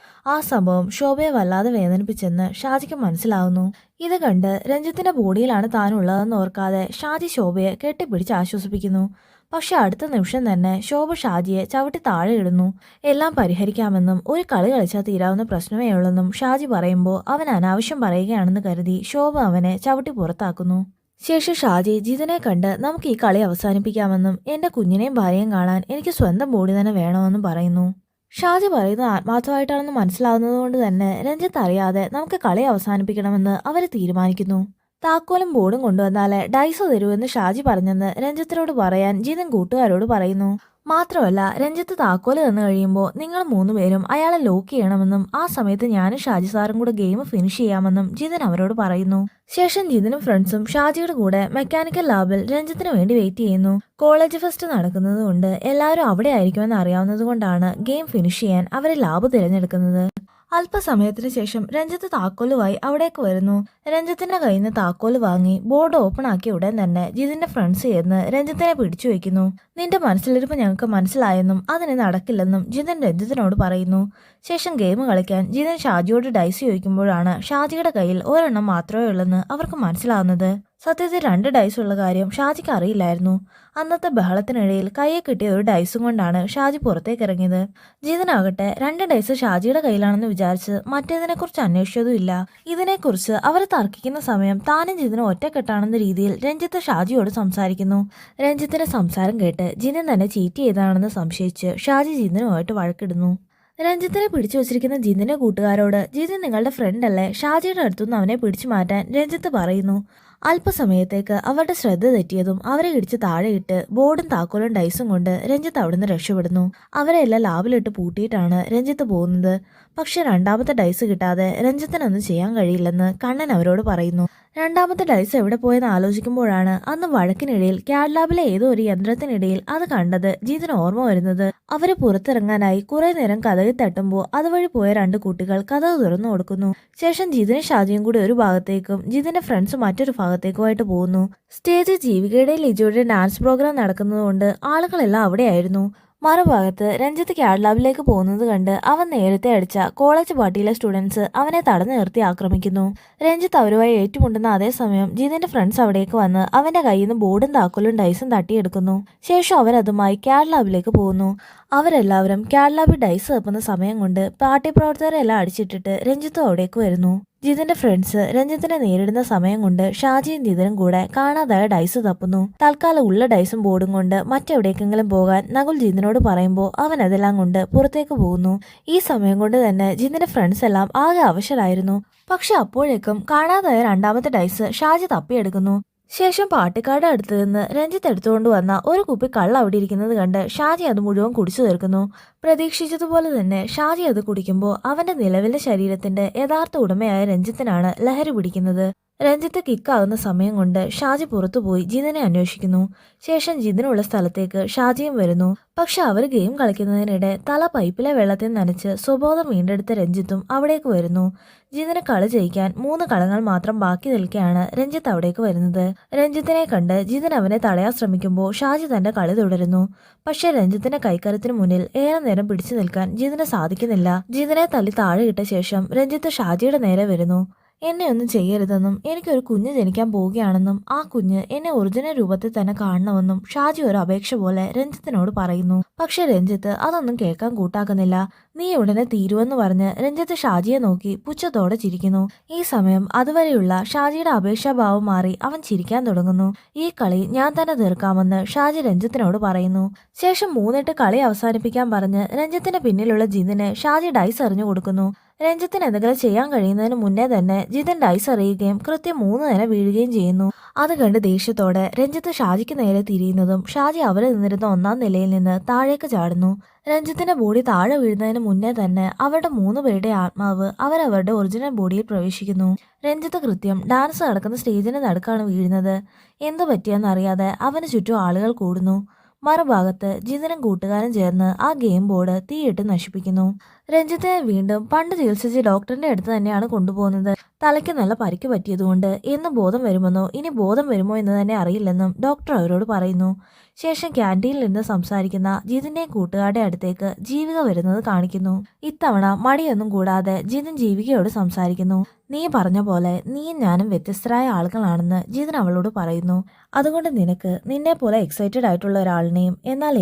ആ സംഭവം ശോഭയെ വല്ലാതെ വേദനിപ്പിച്ചെന്ന് ഷാജിക്ക് മനസ്സിലാവുന്നു. ഇത് കണ്ട് രഞ്ജിത്തിന്റെ ബോഡിയിലാണ് താനുള്ളതെന്ന് ഓർക്കാതെ ഷാജി ശോഭയെ കെട്ടിപ്പിടിച്ച് ആശ്വസിപ്പിക്കുന്നു. പക്ഷെ അടുത്ത നിമിഷം തന്നെ ശോഭ ഷാജിയെ ചവിട്ടി താഴെ ഇടുന്നു. എല്ലാം പരിഹരിക്കാമെന്നും ഒരു കളി കളിച്ചാൽ തീരാവുന്ന പ്രശ്നമേ ഉള്ളെന്നും ഷാജി പറയുമ്പോൾ അവൻ അനാവശ്യം പറയുകയാണെന്ന് കരുതി ശോഭ അവനെ ചവിട്ടി പുറത്താക്കുന്നു. ശേഷം ഷാജി ജിതിനെ കണ്ട് നമുക്ക് ഈ കളി അവസാനിപ്പിക്കാമെന്നും എന്റെ കുഞ്ഞിനെയും ഭാര്യയും കാണാൻ എനിക്ക് സ്വന്തം ബോഡി തന്നെ വേണമെന്നും പറയുന്നു. ഷാജി പറയുന്നത് ആത്മാർത്ഥമായിട്ടാണെന്ന് മനസ്സിലാവുന്നതുകൊണ്ട് തന്നെ രഞ്ജിത്ത് അറിയാതെ നമുക്ക് കളി അവസാനിപ്പിക്കണമെന്ന് അവർ തീരുമാനിക്കുന്നു. താക്കോലും ബോർഡും കൊണ്ടുവന്നാലേ ഡൈസ് തരുമെന്ന് ഷാജി പറഞ്ഞെന്ന് രഞ്ജിത്തിനോട് പറയാൻ ജിതൻ കൂട്ടുകാരോട് പറയുന്നു. മാത്രമല്ല രഞ്ജിത്ത് താക്കോല് തന്നു കഴിയുമ്പോൾ നിങ്ങൾ 3 പേരും അയാളെ ലോക്ക് ചെയ്യണമെന്നും ആ സമയത്ത് ഞാനും ഷാജി സാറും കൂടെ ഗെയിം ഫിനിഷ് ചെയ്യാമെന്നും ജിതൻ അവരോട് പറയുന്നു. ശേഷം ജിതനും ഫ്രണ്ട്സും ഷാജിയുടെ കൂടെ മെക്കാനിക്കൽ ലാബിൽ രഞ്ജിത്തിന് വേണ്ടി വെയിറ്റ് ചെയ്യുന്നു. കോളേജ് ഫെസ്റ്റ് നടക്കുന്നത് കൊണ്ട് എല്ലാവരും അവിടെ ആയിരിക്കുമെന്ന് അറിയാവുന്നത് കൊണ്ടാണ് ഗെയിം ഫിനിഷ് ചെയ്യാൻ അവരെ ലാബ് തിരഞ്ഞെടുക്കുന്നത്. അല്പസമയത്തിന് ശേഷം രഞ്ജിത്ത് താക്കോലുമായി അവിടേക്ക് വരുന്നു. രഞ്ജിത്തിന്റെ കയ്യിൽ നിന്ന് താക്കോല് വാങ്ങി ബോർഡ് ഓപ്പൺ ആക്കിയ ഉടൻ തന്നെ ജിതിന്റെ ഫ്രണ്ട്സ് ചെന്ന് രഞ്ജിത്തിനെ പിടിച്ചു വെക്കുന്നു. നിന്റെ മനസ്സിലിരിപ്പ് ഞങ്ങൾക്ക് മനസ്സിലായെന്നും അതിന് നടക്കില്ലെന്നും ജിതൻ രഞ്ജിത്തിനോട് പറയുന്നു. ശേഷം ഗെയിം കളിക്കാൻ ജിതൻ ഷാജിയോട് ഡൈസ് ചോദിക്കുമ്പോഴാണ് ഷാജിയുടെ കയ്യിൽ ഒരെണ്ണം മാത്രമേ ഉള്ളെന്ന് അവർക്ക് മനസ്സിലാവുന്നത്. സത്യത്തിൽ 2 ഡൈസ് ഉള്ള കാര്യം ഷാജിക്ക് അറിയില്ലായിരുന്നു. അന്നത്തെ ബഹളത്തിനിടയിൽ കയ്യെ കിട്ടിയ ഒരു ഡൈസും കൊണ്ടാണ് ഷാജി പുറത്തേക്ക് ഇറങ്ങിയത്. ജിതനാകട്ടെ 2 ഡൈസ് ഷാജിയുടെ കയ്യിലാണെന്ന് വിചാരിച്ച് മറ്റേതിനെക്കുറിച്ച് അന്വേഷിച്ചതുമില്ല. ഇതിനെക്കുറിച്ച് അവർ തർക്കിക്കുന്ന സമയം താനും ജിതനും ഒറ്റക്കെട്ടാണെന്ന രീതിയിൽ രഞ്ജിത്ത് ഷാജിയോട് സംസാരിക്കുന്നു. രഞ്ജിത്തിന്റെ സംസാരം കേട്ട് ജിതൻ തന്നെ ചീറ്റ് ചെയ്തതാണെന്ന് സംശയിച്ച് ഷാജി ജിതനുമായിട്ട് വഴക്കിടുന്നു. രഞ്ജിത്തിനെ പിടിച്ചു വച്ചിരിക്കുന്ന ജിതിന്റെ കൂട്ടുകാരോട് ജിതിൻ നിങ്ങളുടെ ഫ്രണ്ട് അല്ലേ, ഷാജിയുടെ അടുത്തുനിന്ന് അവനെ പിടിച്ചു മാറ്റാൻ രഞ്ജിത്ത് പറയുന്നു. അല്പസമയത്തേക്ക് അവരുടെ ശ്രദ്ധ തെറ്റിയതും അവരെ ഇടിച്ച് താഴെയിട്ട് ബോർഡും താക്കോലും ഡൈസും കൊണ്ട് രഞ്ജിത്ത് അവിടുന്ന് രക്ഷപ്പെടുന്നു. അവരെല്ലാം ലാബിലിട്ട് പൂട്ടിയിട്ടാണ് രഞ്ജിത്ത് പോകുന്നത്. പക്ഷെ 2ാമത്തെ ഡൈസ് കിട്ടാതെ രഞ്ജിത്തിനൊന്നും ചെയ്യാൻ കഴിയില്ലെന്ന് കണ്ണൻ അവരോട് പറയുന്നു. 2ാമത്തെ ഡൈസ് എവിടെ പോയെന്ന് ആലോചിക്കുമ്പോഴാണ് അന്ന് വഴക്കിനിടയിൽ ക്യാഡ് ലാബിലെ ഏതോ ഒരു യന്ത്രത്തിനിടയിൽ അത് കണ്ടത് ജിതിന് ഓർമ്മ വരുന്നത്. അവര് പുറത്തിറങ്ങാനായി കുറെ നേരം കതകിൽ തട്ടുമ്പോൾ അതുവഴി പോയ 2 കുട്ടികൾ കതക് തുറന്നു കൊടുക്കുന്നു. ശേഷം ജിതിനും ഷാജിയും കൂടി ഒരു ഭാഗത്തേക്കും ജിതിന്റെ ഫ്രണ്ട്സ് മറ്റൊരു ഭാഗത്തേക്കുമായിട്ട് പോകുന്നു. സ്റ്റേജിൽ ജീവികയുടെയും ലിജോയുടെയും ഡാൻസ് പ്രോഗ്രാം നടക്കുന്നതുകൊണ്ട് ആളുകളെല്ലാം അവിടെയായിരുന്നു. മറുഭാഗത്ത് രഞ്ജിത്ത് ക്യാഡ് ലാബിലേക്ക് പോകുന്നത് കണ്ട് അവൻ നേരത്തെ അടിച്ച കോളേജ് പാർട്ടിയിലെ സ്റ്റുഡൻസ് അവനെ തടഞ്ഞു നിർത്തി ആക്രമിക്കുന്നു. രഞ്ജിത്ത് അവരുമായി ഏറ്റുമുട്ടുന്ന അതേസമയം ജിതിന്റെ ഫ്രണ്ട്സ് അവിടേക്ക് വന്ന് അവന്റെ കയ്യിൽ നിന്ന് ബോർഡും താക്കോലും ഡൈസും തട്ടിയെടുക്കുന്നു. ശേഷം അവരതുമായി ക്യാഡ് ലാബിലേക്ക് പോകുന്നു. അവരെല്ലാവരും ക്യാഡ് ലാബിൽ ഡൈസ് തപ്പുന്ന സമയം കൊണ്ട് പാർട്ടി പ്രവർത്തകരെല്ലാം അടിച്ചിട്ടിട്ട് രഞ്ജിത്തും അവിടേക്ക് വരുന്നു. ജിതിന്റെ ഫ്രണ്ട്സ് രഞ്ജിത്തിനെ നേരിടുന്ന സമയം കൊണ്ട് ഷാജിയും ജിതിനും കൂടെ കാണാതായ ഡൈസ് തപ്പുന്നു. തൽക്കാലം ഉള്ള ഡൈസും ബോർഡും കൊണ്ട് മറ്റെവിടേക്കെങ്കിലും പോകാൻ നകുൽ ജിതിനോട് പറയുമ്പോൾ അവൻ അതെല്ലാം കൊണ്ട് പുറത്തേക്ക് പോകുന്നു. ഈ സമയം കൊണ്ട് തന്നെ ജിതിന്റെ ഫ്രണ്ട്സ് എല്ലാം ആകെ അവശരായിരുന്നു. പക്ഷെ അപ്പോഴേക്കും കാണാതായ 2ാമത്തെ ഡൈസ് ഷാജി തപ്പിയെടുക്കുന്നു. ശേഷം പാട്ടിക്കാരുടെ അടുത്ത് നിന്ന് രഞ്ജിത്ത് എടുത്തുകൊണ്ട് വന്ന ഒരു കുപ്പി കള്ള അവിടെ ഇരിക്കുന്നത് കണ്ട് ഷാജി അത് മുഴുവൻ കുടിച്ചു തീർക്കുന്നു. പ്രതീക്ഷിച്ചതുപോലെ തന്നെ ഷാജി അത് കുടിക്കുമ്പോൾ അവന്റെ നിലവിലെ ശരീരത്തിന്റെ യഥാർത്ഥ ഉടമയായ രഞ്ജിത്തിനാണ് ലഹരി പിടിക്കുന്നത്. രഞ്ജിത്ത് കിക്കാവുന്ന സമയം കൊണ്ട് ഷാജി പുറത്തുപോയി ജിതിനെ അന്വേഷിക്കുന്നു. ശേഷം ജിതിനുള്ള സ്ഥലത്തേക്ക് ഷാജിയും വരുന്നു. പക്ഷെ അവർ ഗെയിം കളിക്കുന്നതിനിടെ തല പൈപ്പിലെ വെള്ളത്തിൽ നനച്ച് സ്വബോധം വീണ്ടെടുത്ത രഞ്ജിത്തും അവിടേക്ക് വരുന്നു. ജിതിന് കളി ജയിക്കാൻ 3 കളങ്ങൾ മാത്രം ബാക്കി നിൽക്കെയാണ് രഞ്ജിത്ത് അവിടേക്ക് വരുന്നത്. രഞ്ജിത്തിനെ കണ്ട് ജിതിൻ അവനെ തടയാൻ ശ്രമിക്കുമ്പോൾ ഷാജി തന്റെ കളി തുടരുന്നു. പക്ഷെ രഞ്ജിത്തിന്റെ കൈക്കരത്തിന് മുന്നിൽ ഏറെ നേരം പിടിച്ചു നിൽക്കാൻ ജിതിന് സാധിക്കുന്നില്ല. ജിതിനെ തല്ലി താഴെ ഇട്ട ശേഷം രഞ്ജിത്ത് ഷാജിയുടെ നേരെ വരുന്നു. എന്നെ ഒന്നും ചെയ്യരുതെന്നും എനിക്കൊരു കുഞ്ഞ് ജനിക്കാൻ പോവുകയാണെന്നും ആ കുഞ്ഞ് എന്നെ ഒറിജിനൽ രൂപത്തിൽ തന്നെ കാണണമെന്നും ഷാജി ഒരു അപേക്ഷ പോലെ രഞ്ജിത്തിനോട് പറയുന്നു. പക്ഷെ രഞ്ജിത്ത് അതൊന്നും കേൾക്കാൻ കൂട്ടാക്കുന്നില്ല. നീ ഉടനെ തീരുവെന്ന് പറഞ്ഞ് രഞ്ജിത്ത് ഷാജിയെ നോക്കി പുച്ഛത്തോടെ ചിരിക്കുന്നു. ഈ സമയം അതുവരെയുള്ള ഷാജിയുടെ അപേക്ഷാഭാവം മാറി അവൻ ചിരിക്കാൻ തുടങ്ങുന്നു. ഈ കളി ഞാൻ തന്നെ തീർക്കാമെന്ന് ഷാജി രഞ്ജിത്തിനോട് പറയുന്നു. ശേഷം 3 കളി അവസാനിപ്പിക്കാൻ പറഞ്ഞ് രഞ്ജിത്തിന്റെ പിന്നിലുള്ള ജിതിന് ഷാജി ഡൈസ് എറിഞ്ഞു കൊടുക്കുന്നു. രഞ്ജിത്തിന് എന്തെങ്കിലും ചെയ്യാൻ കഴിയുന്നതിന് മുന്നേ തന്നെ ജിതൻ ഡൈസ് എറിയുകയും കൃത്യം 3 നേരം വീഴുകയും ചെയ്യുന്നു. അത് കണ്ട് ദേഷ്യത്തോടെ രഞ്ജിത്ത് ഷാജിക്ക് നേരെ തിരിയുന്നതും ഷാജി അവരെ നിന്നിരുന്ന 1ാം നിലയിൽ നിന്ന് താഴേക്ക് ചാടുന്നു. രഞ്ജിത്തിന്റെ ബോഡി താഴെ വീഴുന്നതിന് മുന്നേ തന്നെ അവരുടെ 3 പേരുടെ ആത്മാവ് അവരവരുടെ ഒറിജിനൽ ബോഡിയിൽ പ്രവേശിക്കുന്നു. രഞ്ജിത്ത് കൃത്യം ഡാൻസ് നടക്കുന്ന സ്റ്റേജിന് നടുക്കാണ് വീഴുന്നത്. എന്തു പറ്റിയെന്നറിയാതെ അവന് ചുറ്റും ആളുകൾ കൂടുന്നു. മറുഭാഗത്ത് ജിതിനും കൂട്ടുകാരും ചേർന്ന് ആ ഗെയിം ബോർഡ് തീയിട്ട് നശിപ്പിക്കുന്നു. രഞ്ജിത്തിനെ വീണ്ടും പണ്ട് ചികിത്സിച്ച ഡോക്ടറിന്റെ അടുത്ത് തന്നെയാണ് കൊണ്ടുപോകുന്നത്. തലയ്ക്ക് നല്ല പരിക്ക് പറ്റിയതുകൊണ്ട് എന്ന് ബോധം വരുമെന്നോ ഇനി ബോധം വരുമോ എന്ന് തന്നെ അറിയില്ലെന്നും ഡോക്ടർ അവരോട് പറയുന്നു. ശേഷം ക്യാൻറ്റീനിൽ നിന്ന് സംസാരിക്കുന്ന ജിതിന്റെയും കൂട്ടുകാരുടെ അടുത്തേക്ക് ജീവിക വരുന്നത് കാണിക്കുന്നു. ഇത്തവണ മടിയൊന്നും കൂടാതെ ജിതിൻ ജീവികയോട് സംസാരിക്കുന്നു. നീ പറഞ്ഞ പോലെ നീയും ഞാനും വ്യത്യസ്തരായ ആളുകളാണെന്ന് ജിതിൻ അവളോട് പറയുന്നു. അതുകൊണ്ട് നിന്നെ പോലെ എക്സൈറ്റഡ് ആയിട്ടുള്ള ഒരാളിനെയും എന്നാൽ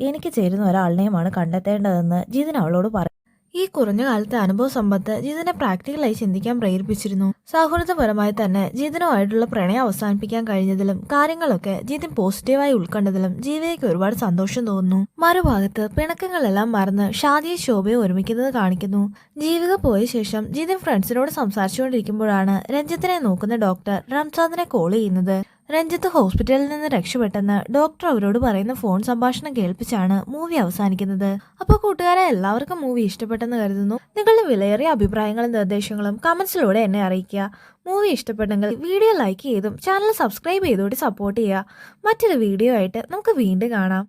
എനിക്ക് ചേരുന്ന ഒരാളിനെയുമാണ് കണ്ടെത്തേണ്ടതെന്ന് ജിതിൻ അവളോട് പറയും. ഈ കുറഞ്ഞ കാലത്തെ അനുഭവ സമ്പത്ത് ജിതിനെ പ്രാക്ടിക്കലായി ചിന്തിക്കാൻ പ്രേരിപ്പിച്ചിരുന്നു. സൗഹൃദപരമായി തന്നെ ജിതിനുമായിട്ടുള്ള പ്രണയം അവസാനിപ്പിക്കാൻ കഴിഞ്ഞതിലും കാര്യങ്ങളൊക്കെ ജിതിൻ പോസിറ്റീവായി ഉൾക്കൊണ്ടതിലും ജീവിതയ്ക്ക് ഒരുപാട് സന്തോഷം തോന്നുന്നു. മറുഭാഗത്ത് പിണക്കങ്ങളെല്ലാം മറന്ന് ഷാദിയെ ശോഭയെ ഒരുമിക്കുന്നത് കാണിക്കുന്നു. ജീവിക പോയ ശേഷം ജിതിൻ ഫ്രണ്ട്സിനോട് സംസാരിച്ചുകൊണ്ടിരിക്കുമ്പോഴാണ് രഞ്ജിത്തിനെ നോക്കുന്ന ഡോക്ടർ റംസാദിനെ കോൾ ചെയ്യുന്നത്. രഞ്ജിത്ത് ഹോസ്പിറ്റലിൽ നിന്ന് രക്ഷപ്പെട്ടെന്ന് ഡോക്ടർ അവരോട് പറയുന്ന ഫോൺ സംഭാഷണം കേൾപ്പിച്ചാണ് മൂവി അവസാനിക്കുന്നത്. അപ്പോൾ കൂട്ടുകാരെ, എല്ലാവർക്കും മൂവി ഇഷ്ടപ്പെട്ടെന്ന് കരുതുന്നു. നിങ്ങളുടെ വിലയേറിയ അഭിപ്രായങ്ങളും നിർദ്ദേശങ്ങളും കമന്റ്സിലൂടെ എന്നെ അറിയിക്കുക. മൂവി ഇഷ്ടപ്പെട്ടെങ്കിൽ വീഡിയോ ലൈക്ക് ചെയ്തും ചാനൽ സബ്സ്ക്രൈബ് ചെയ്തുകൂടി സപ്പോർട്ട് ചെയ്യുക. മറ്റൊരു വീഡിയോ ആയിട്ട് നമുക്ക് വീണ്ടും കാണാം.